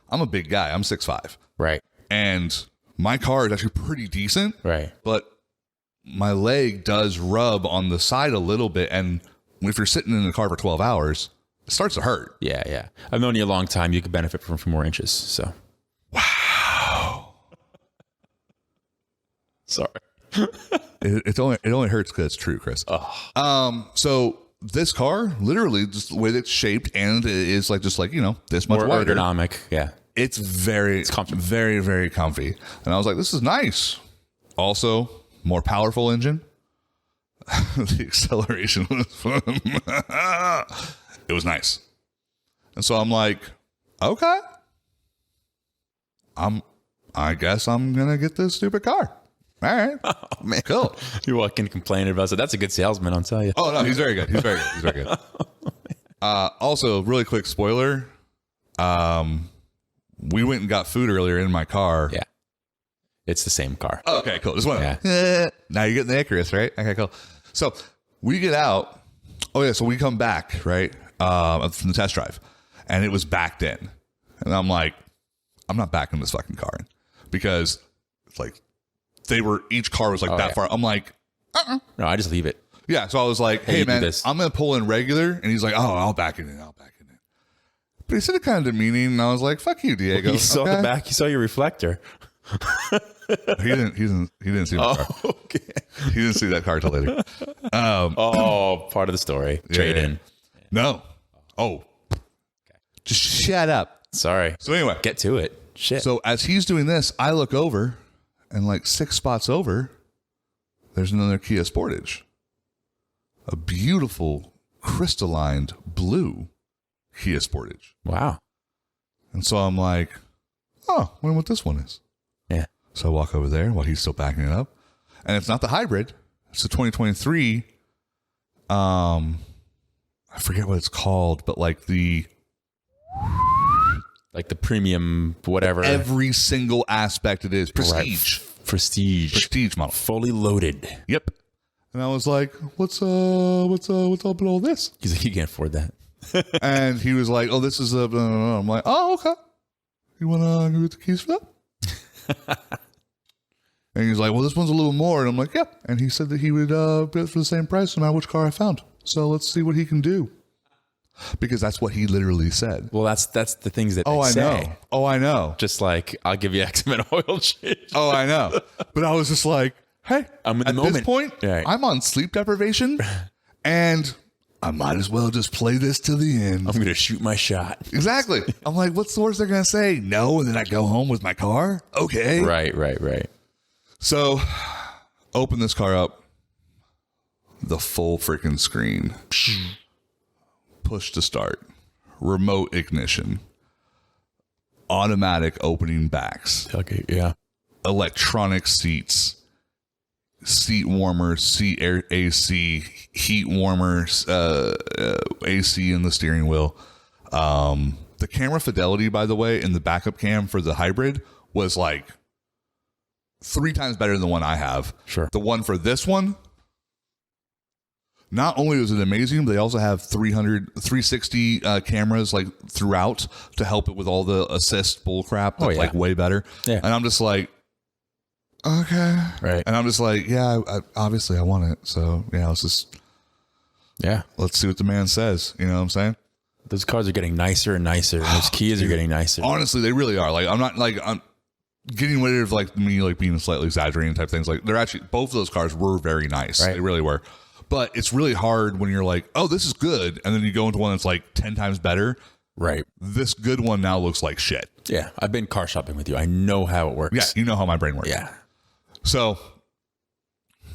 I'm a big guy. I'm 6'5". Right. And my car is actually pretty decent. Right. But my leg does rub on the side a little bit. And if you're sitting in the car for 12 hours, it starts to hurt. Yeah. I've known you a long time. You could benefit from more inches. So. Wow. Sorry. it only hurts because it's true, Chris. So this car, literally, just the way that it's shaped, and it is like just like this much more wider. Ergonomic. Yeah. It's comfy. Very, very comfy. And I was like, this is nice. Also, more powerful engine. The acceleration was fun. It was nice. And so I'm like, okay. I guess I'm going to get this stupid car. All right. Oh, man. Cool. You walk in complaining about it. That's a good salesman, I'll tell you. Oh, no, he's very good. He's very good. Also, really quick spoiler. We went and got food earlier in my car. Yeah. It's the same car. Oh, okay, cool. Just one. Yeah. Now you're getting the Icarus, right? Okay, cool. So we get out. Oh, yeah. So we come back, right? From the test drive. And it was backed in. And I'm like, I'm not backing this fucking car in. Because it's like, each car was like that far. I'm like, No, I just leave it. Yeah. So I was like, hey man, I'm going to pull in regular. And he's like, oh, I'll back it in. But he said it kind of demeaning. And I was like, fuck you, Diego. You saw the back. You saw your reflector. He didn't see that car. Okay. He didn't see that car till later. Part of the story. Trade in. No. Oh. Okay. Just shut up. Sorry. So anyway. Get to it. Shit. So as he's doing this, I look over, and like 6 spots over, there's another Kia Sportage. A beautiful crystalline blue Kia Sportage. Wow. And so I'm like, oh, I wonder what this one is. Yeah. So I walk over there while he's still backing it up. And it's not the hybrid. It's the 2023. I forget what it's called, but like the premium, whatever. Every single aspect it is. Prestige. Right. Prestige model. Fully loaded. Yep. And I was like, what's up with all this? He's like, you can't afford that. And he was like, oh, this is a, I'm like, oh, okay. You want to give me the keys for that? And he's like, well, this one's a little more. And I'm like, yeah. And he said that he would bid for the same price no matter which car I found. So let's see what he can do. Because that's what he literally said. Well, that's the things that they say. Oh, I know. Just like, I'll give you X amount of oil change. Oh, I know. But I was just like, hey, I'm in the at moment. this point, Right. I'm on sleep deprivation, and I might as well just play this to the end. I'm going to shoot my shot. Exactly. I'm like, what's the worst they're going to say? No, and then I go home with my car? Okay. Right. So, open this car up. The full freaking screen. Push to start. Remote ignition. Automatic opening backs. Okay, yeah. Electronic seats. Seat warmers, seat air AC, heat warmers, AC in the steering wheel. The camera fidelity, by the way, in the backup cam for the hybrid was like 3 times better than the one I have. Sure. The one for this one, not only was it amazing, but they also have 360 cameras like throughout to help it with all the assist bull crap. That's like way better. Yeah. And I'm just like, okay. Right. And I'm just like, yeah, obviously I want it. So yeah, let's see what the man says. You know what I'm saying? Those cars are getting nicer and nicer. And those Kias are getting nicer. Honestly, they really are. Like, I'm not like, I'm getting rid of like me, like being slightly exaggerating type things. Like, they're actually, both of those cars were very nice. Right. They really were. But it's really hard when you're like, oh, this is good. And then you go into one that's like 10 times better. Right. This good one now looks like shit. Yeah. I've been car shopping with you. I know how it works. Yeah. You know how my brain works. Yeah. So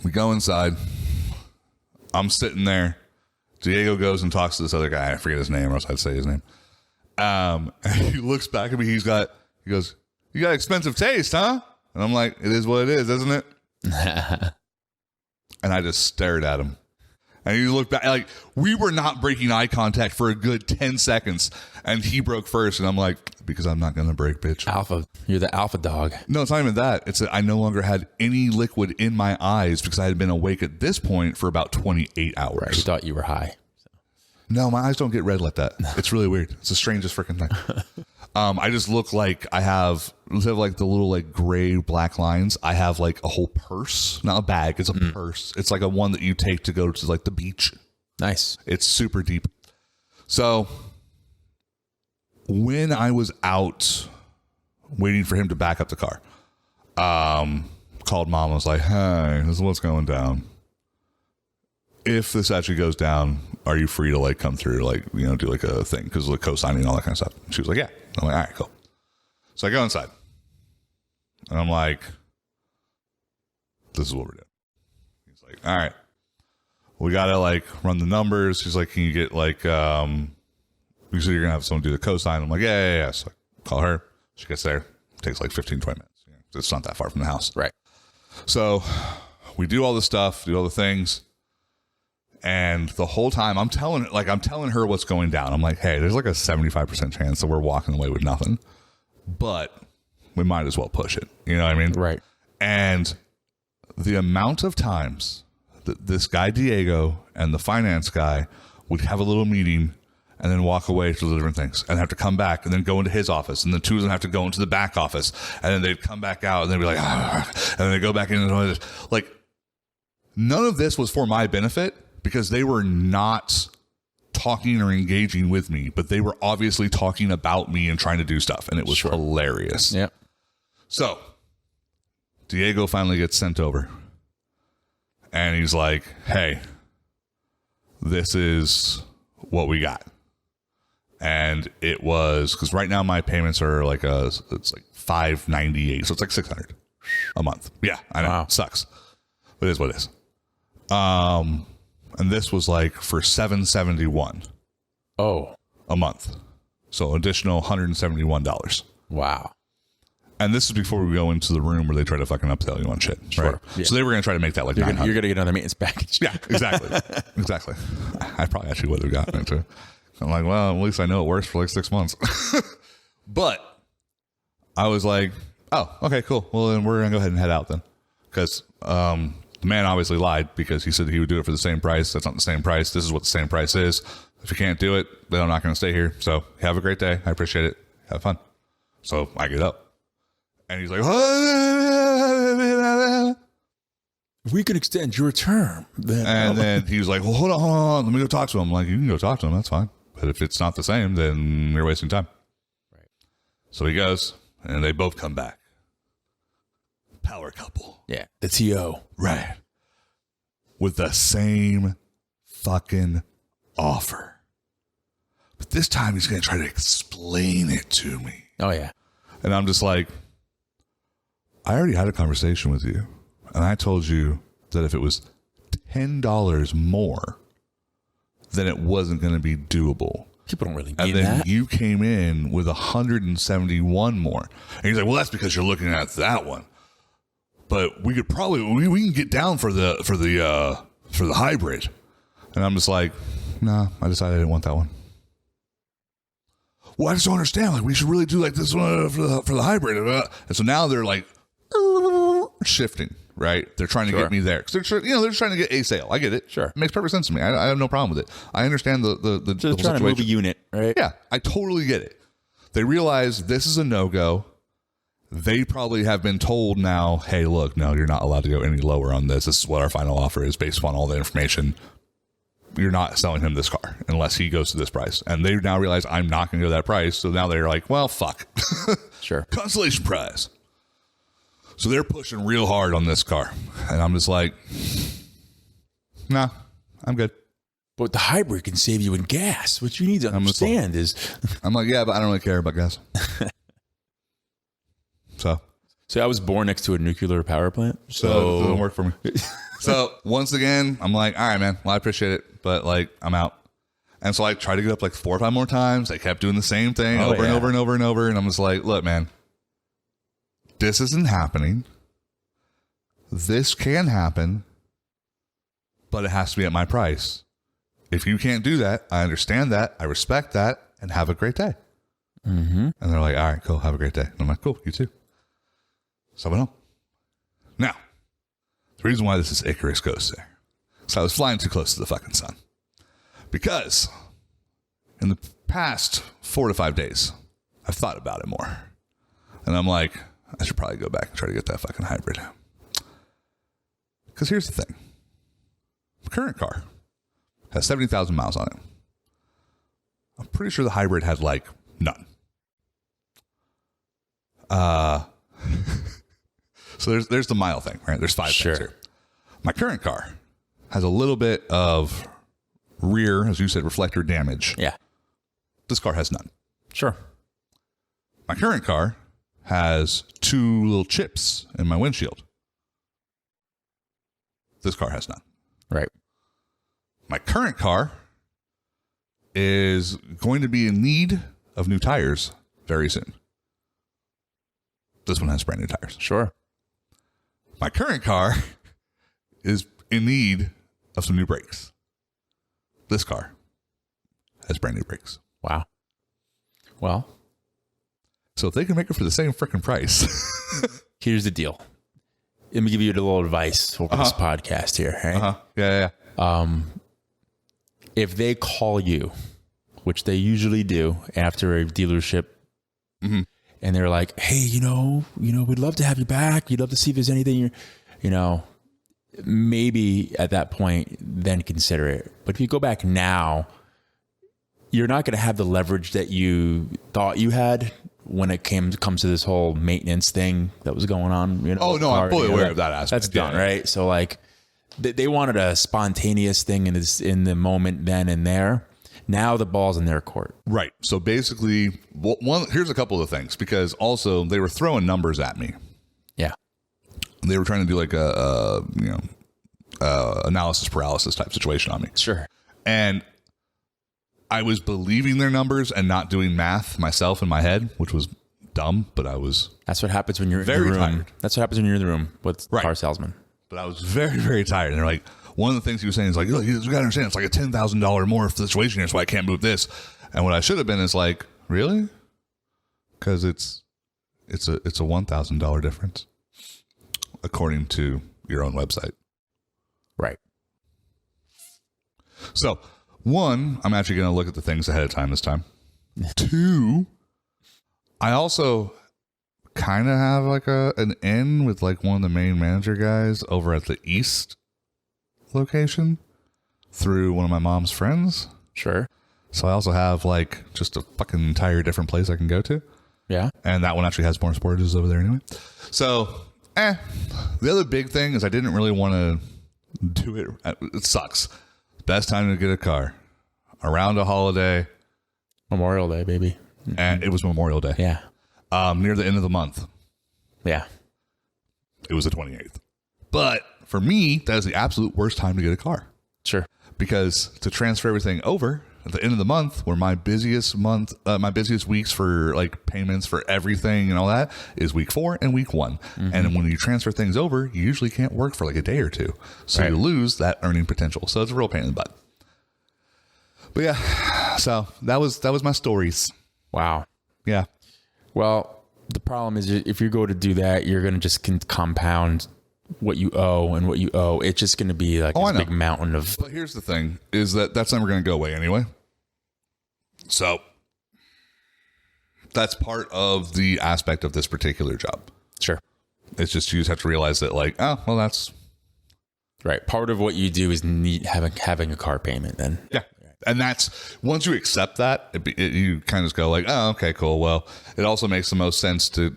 we go inside. I'm sitting there. Diego goes and talks to this other guy. I forget his name, or else I'd say his name. And he looks back at me. He goes, you got expensive taste, huh? And I'm like, it is what it is, isn't it? And I just stared at him. And he looked back, like, we were not breaking eye contact for a good 10 seconds. And he broke first. And I'm like, because I'm not going to break, bitch. Alpha. You're the alpha dog. No, it's not even that. It's that I no longer had any liquid in my eyes because I had been awake at this point for about 28 hours. Right. You thought you were high. No, my eyes don't get red like that. It's really weird. It's the strangest freaking thing. I just look like I have, instead of like the little like gray black lines, I have like a whole purse, not a bag. It's a purse. It's like a one that you take to go to like the beach. Nice. It's super deep. So when I was out waiting for him to back up the car, called mom. I was like, hey, this is what's going down. If this actually goes down, are you free to like come through, like, you know, do like a thing? Because like co-signing and all that kind of stuff. She was like, yeah. I'm like, all right, cool. So I go inside and I'm like, this is what we're doing. He's like, all right, we got to like run the numbers. He's like, can you get like, you said you're going to have someone do the co-sign. I'm like, yeah. So I call her. She gets there. It takes like 15, 20 minutes. You know, it's not that far from the house. Right. So we do all the stuff, do all the things. And the whole time I'm telling her what's going down. I'm like, hey, there's like a 75% chance that we're walking away with nothing, but we might as well push it. You know what I mean? Right. And the amount of times that this guy, Diego, and the finance guy would have a little meeting and then walk away to the different things and have to come back and then go into his office. And the two of them have to go into the back office and then they'd come back out and they'd be like, and then they go back in. Like, none of this was for my benefit, because they were not talking or engaging with me, but they were obviously talking about me and trying to do stuff. And it was hilarious. Yeah. So Diego finally gets sent over and he's like, hey, this is what we got. And it was, because right now my payments are like it's like $598. So it's like $600 a month. Yeah, I know. Wow. Sucks. But it is what it is. And this was like for $771 a month. So additional $171. Wow. And this is before we go into the room where they try to fucking upsell you on shit. Right? Yeah. So they were going to try to make that like you're going to get another maintenance package. Yeah, exactly. Exactly. I probably actually would have gotten it too. I'm like, well, at least I know it works for like 6 months. But I was like, oh, okay, cool. Well, then we're going to go ahead and head out then. Because the man obviously lied, because he said he would do it for the same price. That's not the same price. This is what the same price is. If you can't do it, then I'm not going to stay here. So have a great day. I appreciate it. Have fun. So I get up. And he's like, if we can extend your term, then. And then he was like, well, hold on. Let me go talk to him. I'm like, you can go talk to him. That's fine. But if it's not the same, then you're wasting time. Right. So he goes, and they both come back. power couple. Yeah. The TO. Right. With the same fucking offer. But this time he's going to try to explain it to me. Oh, yeah. And I'm just like, I already had a conversation with you. And I told you that if it was $10 more, then it wasn't going to be doable. People don't really and mean then that. You came in with 171 more. And he's like, well, that's because you're looking at that one. But we could probably, we can get down for the hybrid. And I'm just like, nah, I decided I didn't want that one. Well, I just don't understand. Like, we should really do like this one for the hybrid. And so now they're like shifting, right? They're trying to get me there. Cause they're trying to get a sale. I get it. Sure. It makes perfect sense to me. I have no problem with it. I understand the Just whole trying to move a situation. unit, right? Yeah, I totally get it. They realize this is a no-go. They probably have been told now, hey, look, no, you're not allowed to go any lower on this. This is what our final offer is based upon all the information. You're not selling him this car unless he goes to this price. And they now realize I'm not going to go to that price. So now they're like, well, fuck. Sure. Consolation prize. So they're pushing real hard on this car. And I'm just like, nah, I'm good. But the hybrid can save you in gas. What you need to understand is... I'm like, yeah, but I don't really care about gas. So I was born next to a nuclear power plant. So it doesn't work for me. So once again, I'm like, all right, man. Well, I appreciate it, but like, I'm out. And so I tried to get up like 4 or 5 more times. They kept doing the same thing over and over and over and over. And I'm just like, look, man, this isn't happening. This can happen, but it has to be at my price. If you can't do that, I understand that. I respect that, and have a great day. Mm-hmm. And they're like, all right, cool. Have a great day. And I'm like, cool. You too. So I went home. Now, the reason why this is Icarus Ghost there is I was flying too close to the fucking sun. Because in the past 4 to 5 days, I've thought about it more. And I'm like, I should probably go back and try to get that fucking hybrid. Because here's the thing. The current car has 70,000 miles on it. I'm pretty sure the hybrid had like none. So there's the mile thing, right? There's 5 things here. My current car has a little bit of rear, as you said, reflector damage. Yeah. This car has none. Sure. My current car has 2 little chips in my windshield. This car has none. Right. My current car is going to be in need of new tires very soon. This one has brand new tires. Sure. My current car is in need of some new brakes. This car has brand new brakes. Wow. Well, so if they can make it for the same freaking price. Here's the deal. Let me give you a little advice over this podcast here. Right? Yeah. If they call you, which they usually do after a dealership, and they're like, hey, we'd love to have you back. We'd love to see if there's anything, maybe at that point, then consider it. But if you go back now, you're not going to have the leverage that you thought you had when it comes to this whole maintenance thing that was going on. Oh, no, I'm fully aware of that aspect. That's done, right? So, like, they wanted a spontaneous thing in the moment then and there. Now the ball's in their court. Right. So basically, here's a couple of things, because also they were throwing numbers at me. Yeah. They were trying to do like a analysis paralysis type situation on me. Sure. And I was believing their numbers and not doing math myself in my head, which was dumb, but I was... That's what happens when you're very in the room. tired. That's what happens when you're in the room with car salesman. But I was very, very tired. And they're like, one of the things he was saying is like, look, you got to understand, it's like a $10,000 more situation here, so I can't move this. And what I should have been is like, really? Because it's a $1,000 difference, according to your own website. Right. So, 1, I'm actually going to look at the things ahead of time this time. 2, I also kind of have like an in with like one of the main manager guys over at the East location through one of my mom's friends. Sure. So I also have like just a fucking entire different place I can go to. Yeah. And that one actually has more storages over there anyway. So The other big thing is I didn't really want to do it. It sucks. Best time to get a car around a holiday. Memorial Day, baby. And it was Memorial Day. Yeah. Near the end of the month. Yeah. It was the 28th. But for me, that is the absolute worst time to get a car. Sure. Because to transfer everything over at the end of the month, where my busiest weeks for like payments for everything and all that is week 4 and week 1. And when you transfer things over, you usually can't work for like a day or two. So you lose that earning potential. So it's a real pain in the butt. But yeah, so that was my stories. Wow. Yeah. Well, the problem is if you go to do that, you're going to just compound what you owe and what you owe. It's just going to be like a big mountain of. But here's the thing is that's never going to go away anyway. So that's part of the aspect of this particular job. Sure. It's just you just have to realize that like, oh, well, that's right. Part of what you do is having a car payment then. Yeah. And that's once you accept that, you kind of just go like, oh, okay, cool. Well, it also makes the most sense to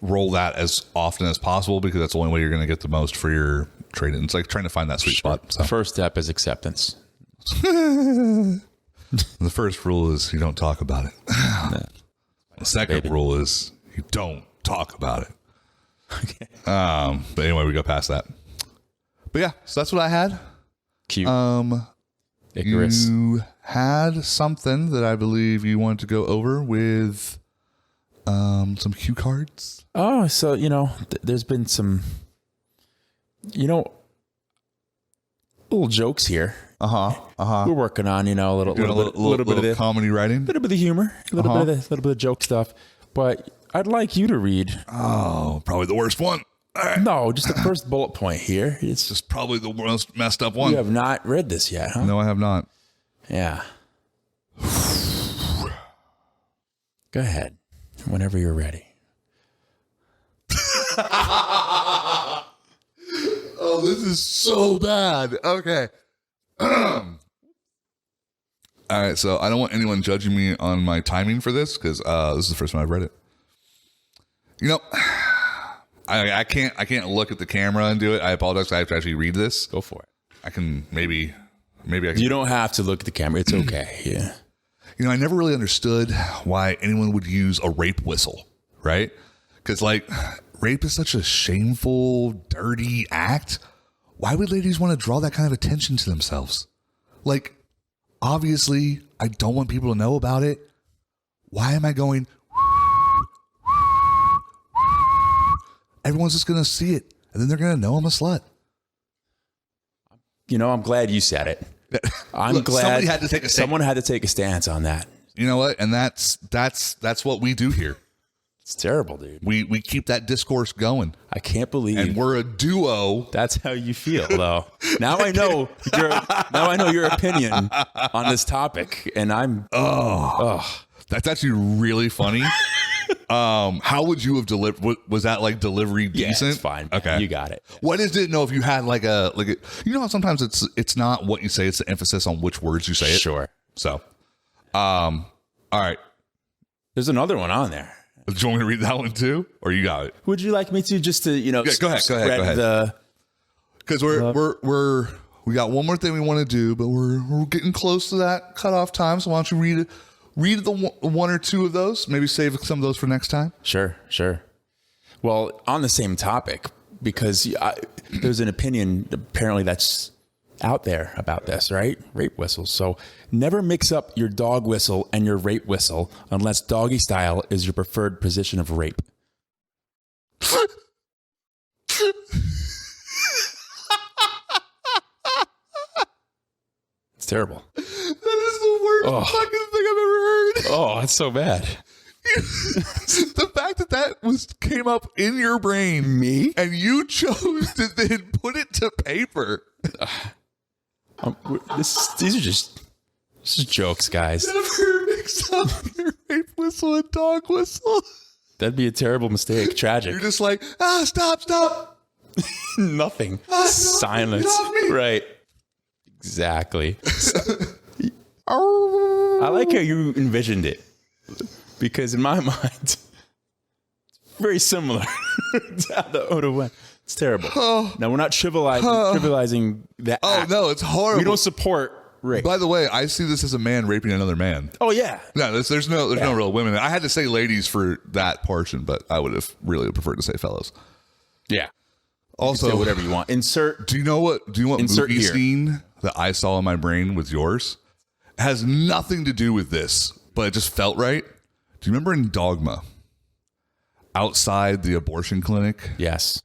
roll that as often as possible because that's the only way you're going to get the most for your trade-in. It's like trying to find that sweet spot. So. The first step is acceptance. The first rule is you don't talk about it. The second rule is you don't talk about it. Okay. But anyway, we go past that. But yeah, so that's what I had. Cute. Icarus. You had something that I believe you wanted to go over with some cue cards. Oh, so, there's been some, little jokes here. We're working on, a little bit of the comedy writing, a little bit of humor, a little bit of the joke stuff. But I'd like you to read. Oh, probably the worst one. No, just the first bullet point here. It's just probably the most messed up one. You have not read this yet, huh? No, I have not. Yeah. Go ahead. Whenever you're ready. Oh, this is so bad. Okay. All right, so I don't want anyone judging me on my timing for this because this is the first time I've read it. I can't look at the camera and do it. I apologize. I have to actually read this. Go for it. I can maybe I can. You don't have to look at the camera. It's okay. Yeah. I never really understood why anyone would use a rape whistle, right? Because like rape is such a shameful, dirty act. Why would ladies want to draw that kind of attention to themselves? Like, obviously, I don't want people to know about it. Why am I going? Everyone's just going to see it, and then they're going to know I'm a slut. I'm glad you said it. I'm glad somebody had to take a someone had to take a stance on that. You know what? And that's what we do here. It's terrible, dude. We keep that discourse going. I can't believe. And we're a duo. That's how you feel, though. Now I know your opinion on this topic, and I'm. That's actually really funny. How would you have delivered? Was that like delivery decent? Yeah, it's fine. Okay, you got it. What is it? Know if you had like a how sometimes it's not what you say; it's the emphasis on which words you say it. Sure. So, all right. There's another one on there. Do you want me to read that one too, or you got it? Would you like me to just to go ahead. Because we got one more thing we want to do, but we're getting close to that cutoff time. So why don't you read the one or two of those? Maybe save some of those for next time. Sure. Well, on the same topic, because there's an opinion apparently that's out there about this, right? Rape whistles. So never mix up your dog whistle and your rape whistle unless doggy style is your preferred position of rape. It's terrible. That is the worst fucking thing I've ever heard. Oh, that's so bad. The fact that came up in your brain, me, and you chose to then put it to paper. These are just jokes, guys. Never mix up your rape whistle and dog whistle. That'd be a terrible mistake. Tragic. You're just like, stop. Nothing. Silence. Right. Exactly. I like how you envisioned it, because in my mind, it's very similar. the Oda went. It's terrible. Now we're not trivializing that. Oh act. no, it's horrible. We don't support rape. By the way, I see this as a man raping another man. Oh yeah. No, there's no real women. I had to say ladies for that portion, but I would have really preferred to say fellas. Yeah. Also, say whatever you want. Insert. Do you know what Insert movie here. scene that I saw in my brain with yours? It has nothing to do with this, but it just felt right. Do you remember in Dogma, outside the abortion clinic, Yes.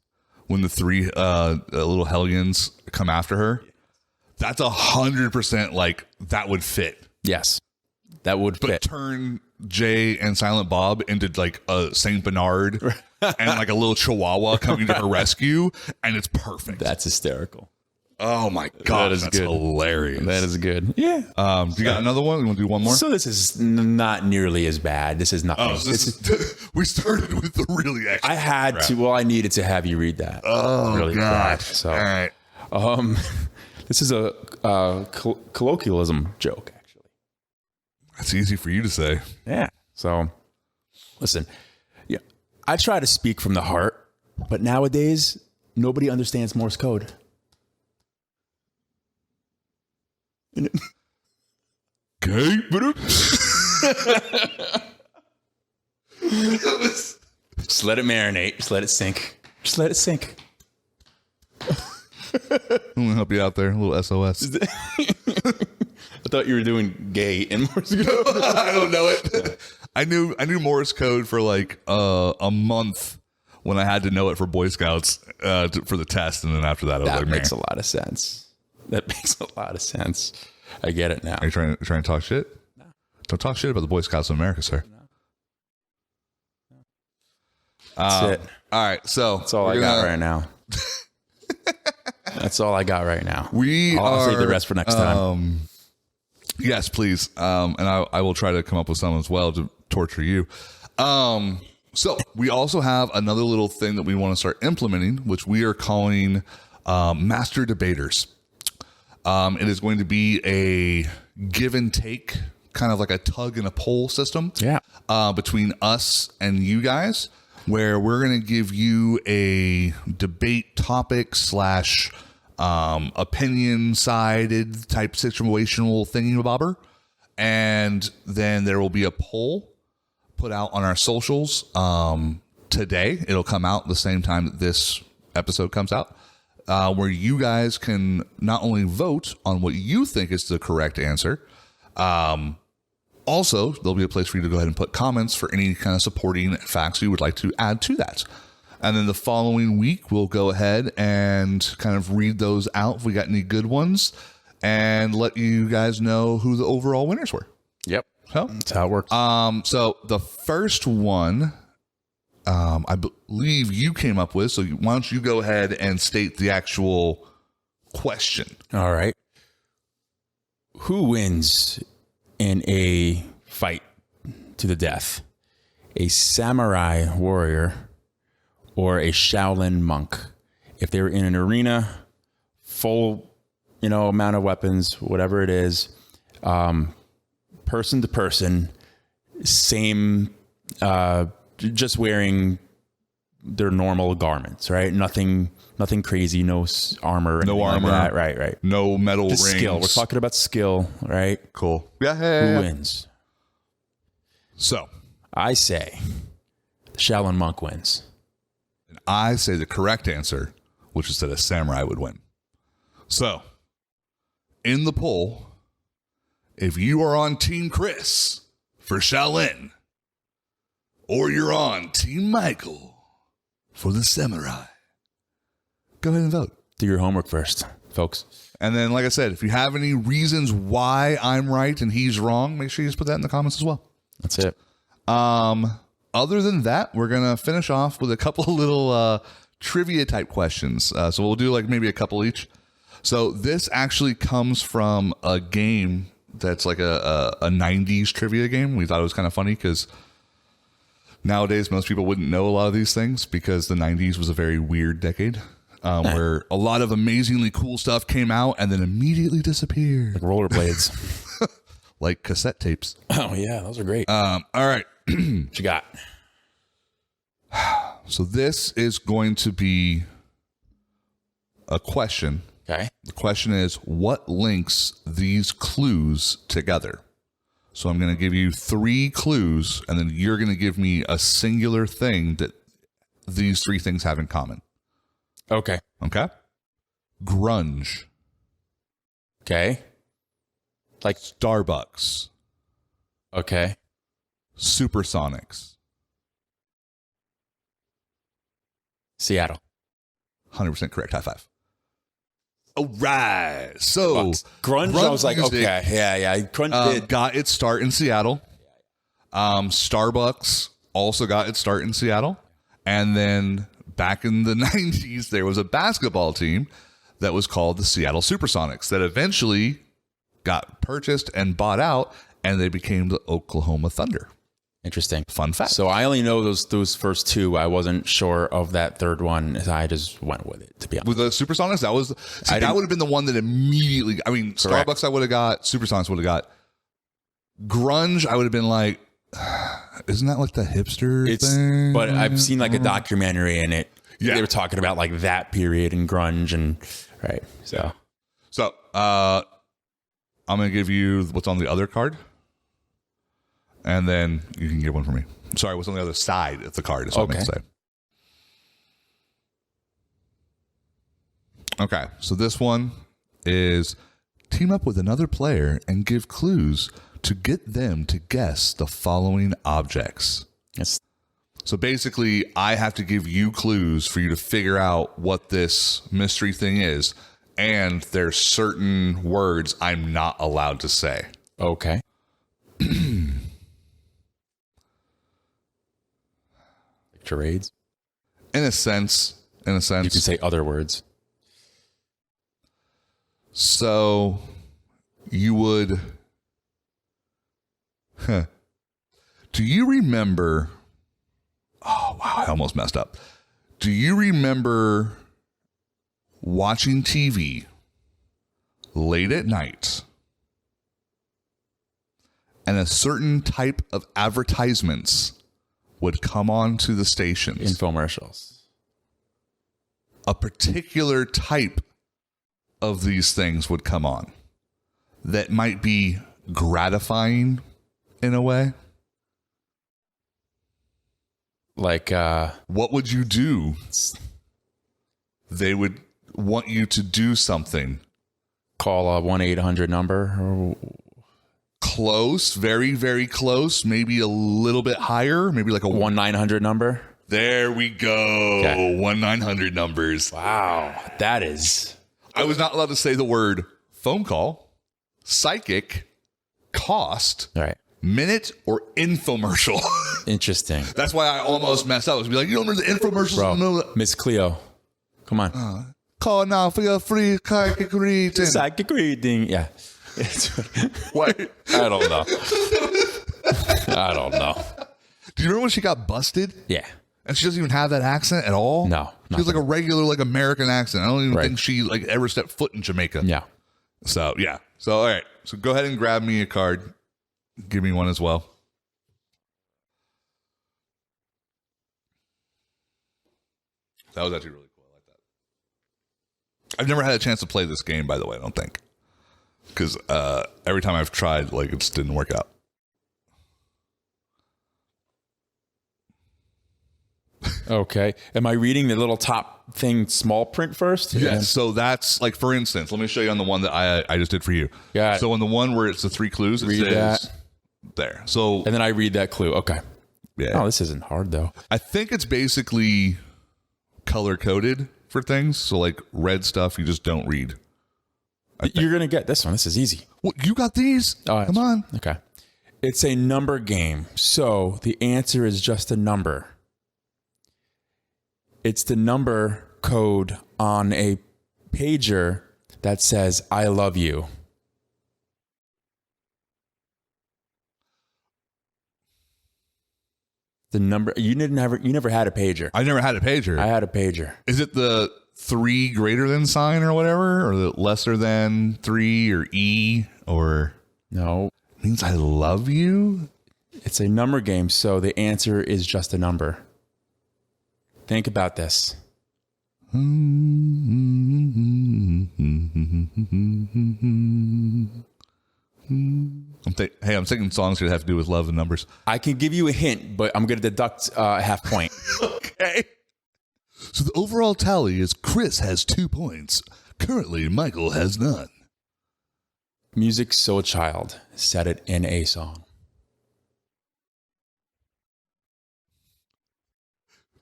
when the three little hellions come after her? That's 100% like that would fit. Yes. That would But fit. turn Jay and Silent Bob into like a Saint Bernard and like a little Chihuahua coming to her rescue, and it's perfect. That's hysterical. Oh my god, is that's good. hilarious. That is good. Yeah. Do you got another one? You want to do one more? So this is not nearly as bad. This is nothing. Oh, so we started with the really extra. I had crap. to. Well, I needed to have you read that. Oh really god. bad. So, all right. This is a colloquialism joke, actually. That's easy for you to say. Yeah. So, listen. Yeah, I try to speak from the heart, but nowadays nobody understands Morse code. Okay. Just let it marinate. Just let it sink. Just let it sink. I'm gonna help you out there. A little SOS. I thought you were doing gay in Morse code. I don't know it. I knew Morse code for like a month when I had to know it for Boy Scouts for the test, and then after that, I was That like, makes man, a lot of sense. That makes a lot of sense. I get it now. are you trying to talk shit? No. Don't talk shit about the Boy Scouts of America, sir. That's it. All right, so That's all I got right now. That's all I got right now. I'll save the rest for next time. Yes, please. And I will try to come up with some as well to torture you. So we also have another little thing that we want to start implementing, which we are calling Master Debaters. It is going to be a give and take, kind of like a tug and a pull system. Yeah. Between us and you guys, where we're going to give you a debate topic / opinion sided type situational thingy-bobber. And then there will be a poll put out on our socials today. It'll come out the same time that this episode comes out, where you guys can not only vote on what you think is the correct answer, also, there'll be a place for you to go ahead and put comments for any kind of supporting facts you would like to add to that. And then the following week, we'll go ahead and kind of read those out if we got any good ones and let you guys know who the overall winners were. Yep. So, That's how it works. so the first one, I believe you came up with. So why don't you go ahead and state the actual question? All right. Who wins in a fight to the death? A samurai warrior or a Shaolin monk? If they were in an arena, full, amount of weapons, whatever it is, person to person, same, just wearing their normal garments, right? Nothing crazy, no armor. No armor. Like that. Right. No metal Just rings. skill. We're talking about skill, right? Cool. Yeah. Who wins? So I say the Shaolin monk wins. I say the correct answer, which is that a samurai would win. So, in the poll, if you are on Team Chris for Shaolin, or you're on Team Michael for the samurai, go ahead and vote. Do your homework first, folks. And then, like I said, if you have any reasons why I'm right and he's wrong, make sure you just put that in the comments as well. That's it. Other than that, we're going to finish off with a couple of little trivia type questions. So we'll do like maybe a couple each. So this actually comes from a game that's like a 90s trivia game. We thought it was kind of funny because nowadays most people wouldn't know a lot of these things because the 90s was a very weird decade where a lot of amazingly cool stuff came out and then immediately disappeared. Like rollerblades. Like cassette tapes. Oh, yeah. Those are great. All right. What you got? So this is going to be a question. Okay. The question is, what links these clues together? So I'm going to give you 3 clues, and then you're going to give me a singular thing that these 3 things have in common. Okay. Okay? Grunge. Okay. Like, Starbucks. okay. Supersonics. Seattle. 100% correct. High five. All right. So Grunge, I was like, music, okay. Yeah. Grunge did. got its start in Seattle. Starbucks also got its start in Seattle. And then back in the 90s, there was a basketball team that was called the Seattle Supersonics that eventually got purchased and bought out, and they became the Oklahoma Thunder. Interesting. Fun fact. So I only know those first 2. I wasn't sure of that third one. I just went with it, to be honest. With the Supersonics, that would have been the one that immediately, I mean, Correct. Starbucks I would have got, Supersonics would have got. Grunge, I would have been like, isn't that like the hipster thing? But I've seen like a documentary in it. Yeah. They were talking about like that period in grunge and right. So I'm going to give you what's on the other card. And then you can get one for me. Sorry, what's on the other side of the card is what I meant to say. Okay, so this one is team up with another player and give clues to get them to guess the following objects. yes. So basically, I have to give you clues for you to figure out what this mystery thing is. And there's certain words I'm not allowed to say. Okay. Charades. In a sense. You can say other words. So you would. Do you remember? Oh, wow. I almost messed up. Do you remember watching TV late at night and a certain type of advertisements would come on to the stations? Infomercials. A particular type of these things would come on that might be gratifying in a way. Like, what would you do? They would want you to do something. call a 1-800 number. Or... Close, very, very close. Maybe a little bit higher. Maybe like a 1-900 number. There we go. Okay. 1-900 numbers. Wow. That is... I was not allowed to say the word phone call, psychic, cost, All right. minute, or infomercial. Interesting. That's why I almost messed up. I was be like, you don't remember the infomercials? Bro, Miss Cleo. Come on. Call now for your free psychic reading. Psychic reading. Yeah. What? I don't know. I don't know. Do you remember when she got busted? Yeah. And she doesn't even have that accent at all? No, She has like a regular like American accent. I don't even Right. think she like ever stepped foot in Jamaica. Yeah. So, yeah. So, all right. So go ahead and grab me a card. Give me one as well. That was actually really cool. I like that. I've never had a chance to play this game, by the way, I don't think. Because every time I've tried, like, it just didn't work out. Okay. Am I reading the little top thing small print first? Yes. So that's like, for instance, let me show you on the one that I just did for you. Got it. So on the one where it's the 3 clues, it Read says that. there. So And then I read that clue. Okay. yeah, Oh, this isn't hard though. I think it's basically color coded for things. So like red stuff, you just don't read. You're going to get this one. This is easy. What, you got these? Oh, Come on. Okay. It's a number game. So the answer is just a number. It's the number code on a pager that says, I love you. The number, you never had a pager. I never had a pager. I had a pager. Is it the 3 greater than sign or whatever? Or the lesser than 3 or E? Or No, means I love you? it's a number game. So the answer is just a number. Think about this. I'm singing songs that have to do with love and numbers. I can give you a hint, but I'm going to deduct a half point. Okay. So the overall tally is Chris has 2 points. Currently, Michael has none. Music So Child said it in a song.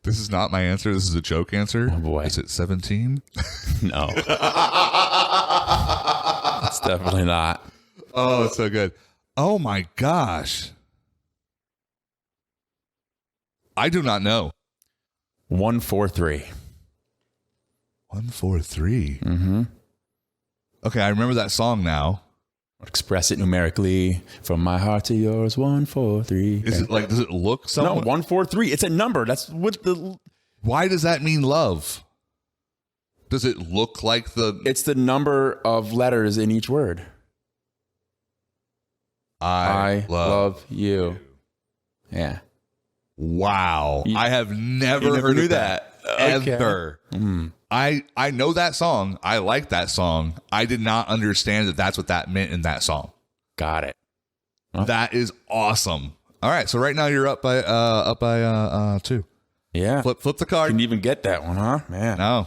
This is not my answer. This is a joke answer. Oh, boy. Is it 17? No. It's definitely not. Oh, it's so good. Oh, my gosh. I do not know. 143. 143. Mm-hmm. Okay, I remember that song now. Express it numerically from my heart to yours. 143. Is it like, does it look No, somewhat? 143. It's a number. That's what the. Why does that mean love? Does it look like the It's the number of letters in each word. I love you. Yeah. Wow. I have never heard knew of that. Okay. Ever. I know that song. I like that song. I did not understand that that's what that meant in that song. Got it. That is awesome. All right, so right now you're up by 2. Yeah. Flip the card. Didn't even get that one, huh? Man. No,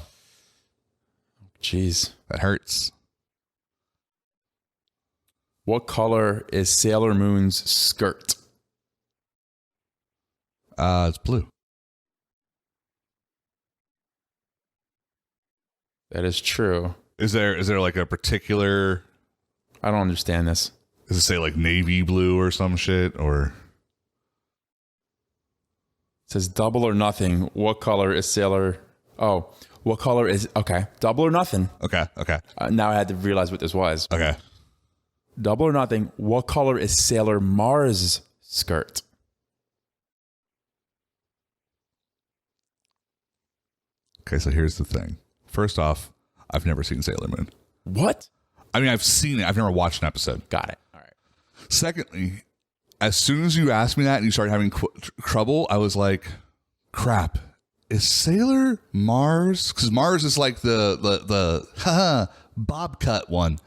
Jeez. that hurts. What color is Sailor Moon's skirt? It's blue. That is true. Is there like a particular? I don't understand this. Does it say like navy blue or some shit or? It says double or nothing. What color is Sailor? Oh, what color is? Okay, double or nothing. Okay. Now I had to realize what this was. Okay. Double or nothing. What color is Sailor Mars' skirt? Okay, so here's the thing. First off, I've never seen Sailor Moon. What? I mean, I've seen it. I've never watched an episode. Got it. All right. Secondly, as soon as you asked me that and you started having trouble, I was like, crap. Is Sailor Mars? Because Mars is like the bob cut one.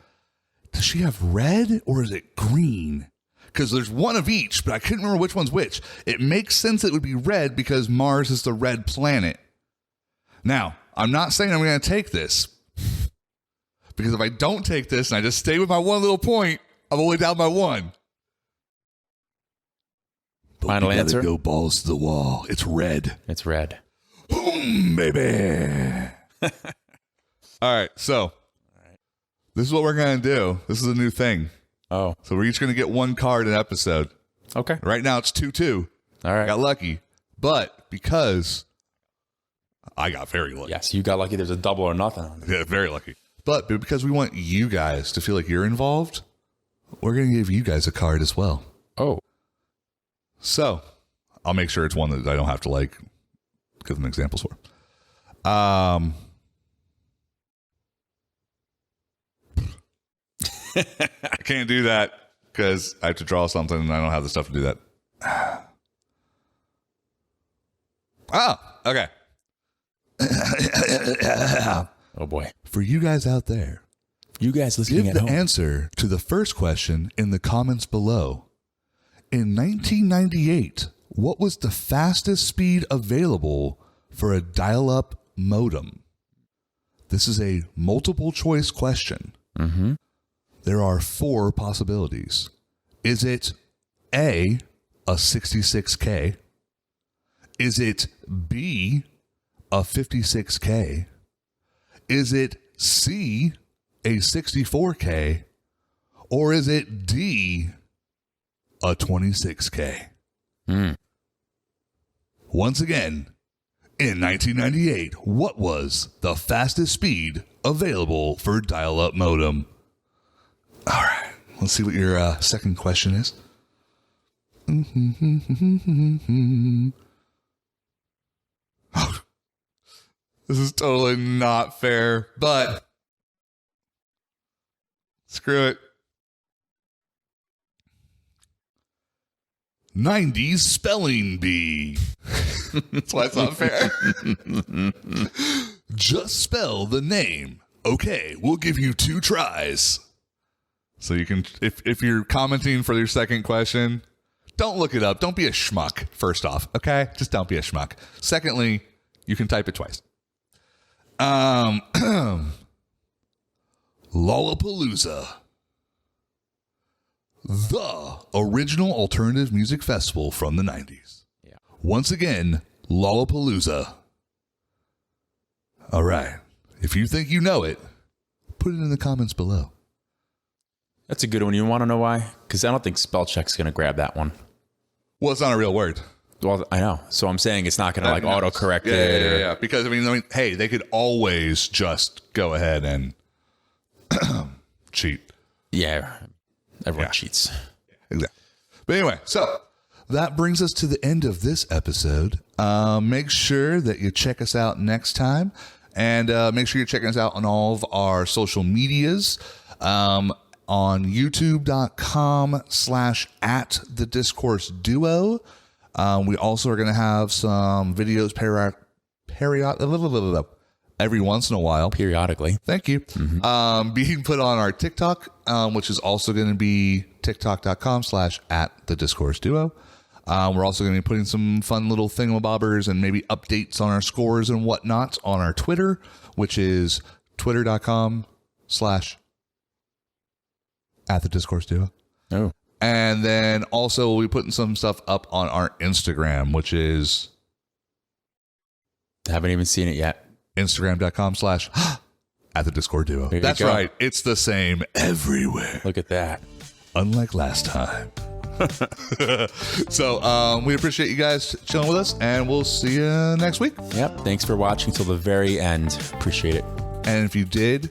Does she have red or is it green? Because there's one of each, but I couldn't remember which one's which. It makes sense it would be red because Mars is the red planet. Now, I'm not saying I'm going to take this. Because if I don't take this and I just stay with my one little point, I'm only down by 1. But Final answer? Go balls to the wall. It's red. It's red. Boom, baby. All right, so this is what we're going to do. This is a new thing. Oh, So we're each going to get 1 card an episode. okay. Right now it's 2-2. All right. Got lucky. But because I got very lucky. Yes, you got lucky. There's a double or nothing on it. Yeah, very lucky. But because we want you guys to feel like you're involved, we're going to give you guys a card as well. Oh, So I'll make sure it's one that I don't have to like give them examples for. I can't do that because I have to draw something and I don't have the stuff to do that. Oh, okay. oh boy. For you guys out there, You guys listening give at the home. answer to the first question in the comments below. In 1998, what was the fastest speed available for a dial-up modem? This is a multiple choice question. Mm-hmm. There are 4 possibilities. Is it A, a 66K? Is it B, a 56K? Is it C, a 64K? Or is it D, a 26K? Once again, in 1998, what was the fastest speed available for dial-up modem? All right, let's see what your second question is. Oh, this is totally not fair, but screw it. 90s spelling bee. That's why it's not fair. Just spell the name. Okay, we'll give you 2 tries. So you can, if you're commenting for your second question, don't look it up. Don't be a schmuck, first off, okay? Just don't be a schmuck. Secondly, you can type it twice. Lollapalooza. The original alternative music festival from the 90s. Yeah. Once again, Lollapalooza. All right. If you think you know it, put it in the comments below. That's a good one. You want to know why? Because I don't think spell check's going to grab that one. Well, it's not a real word. Well, I know. So I'm saying it's not going to like autocorrect it. Yeah. Because, I mean, hey, they could always just go ahead and cheat. Yeah. Everyone cheats. Exactly. But anyway, so that brings us to the end of this episode. Make sure that you check us out next time. And make sure you're checking us out on all of our social medias. On youtube.com/@thediscourseduo. We also are going to have some videos every once in a while. Periodically. Thank you. Being put on our TikTok, which is also going to be tiktok.com/@thediscourseduo. We're also going to be putting some fun little thingamabobbers and maybe updates on our scores and whatnot on our Twitter, which is twitter.com/@thediscourseduo. Oh. And then also we'll be putting some stuff up on our Instagram, which is Haven't even seen it yet. Instagram.com/@thediscourseduo. That's right. It's the same everywhere. Look at that. Unlike last time. So we appreciate you guys chilling with us, and we'll see you next week. Yep. Thanks for watching till the very end. Appreciate it. And if you did,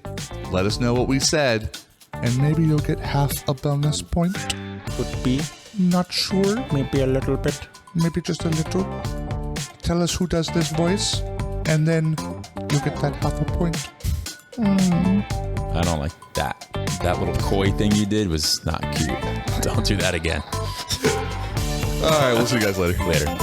let us know what we said, and maybe you'll get half a bonus point. Could be. Not sure. Maybe a little bit. Maybe just a little. Tell us who does this voice, and then you get that half a point. I don't like that. That little coy thing you did was not cute. Don't do that again. All right, we'll see you guys later. Later.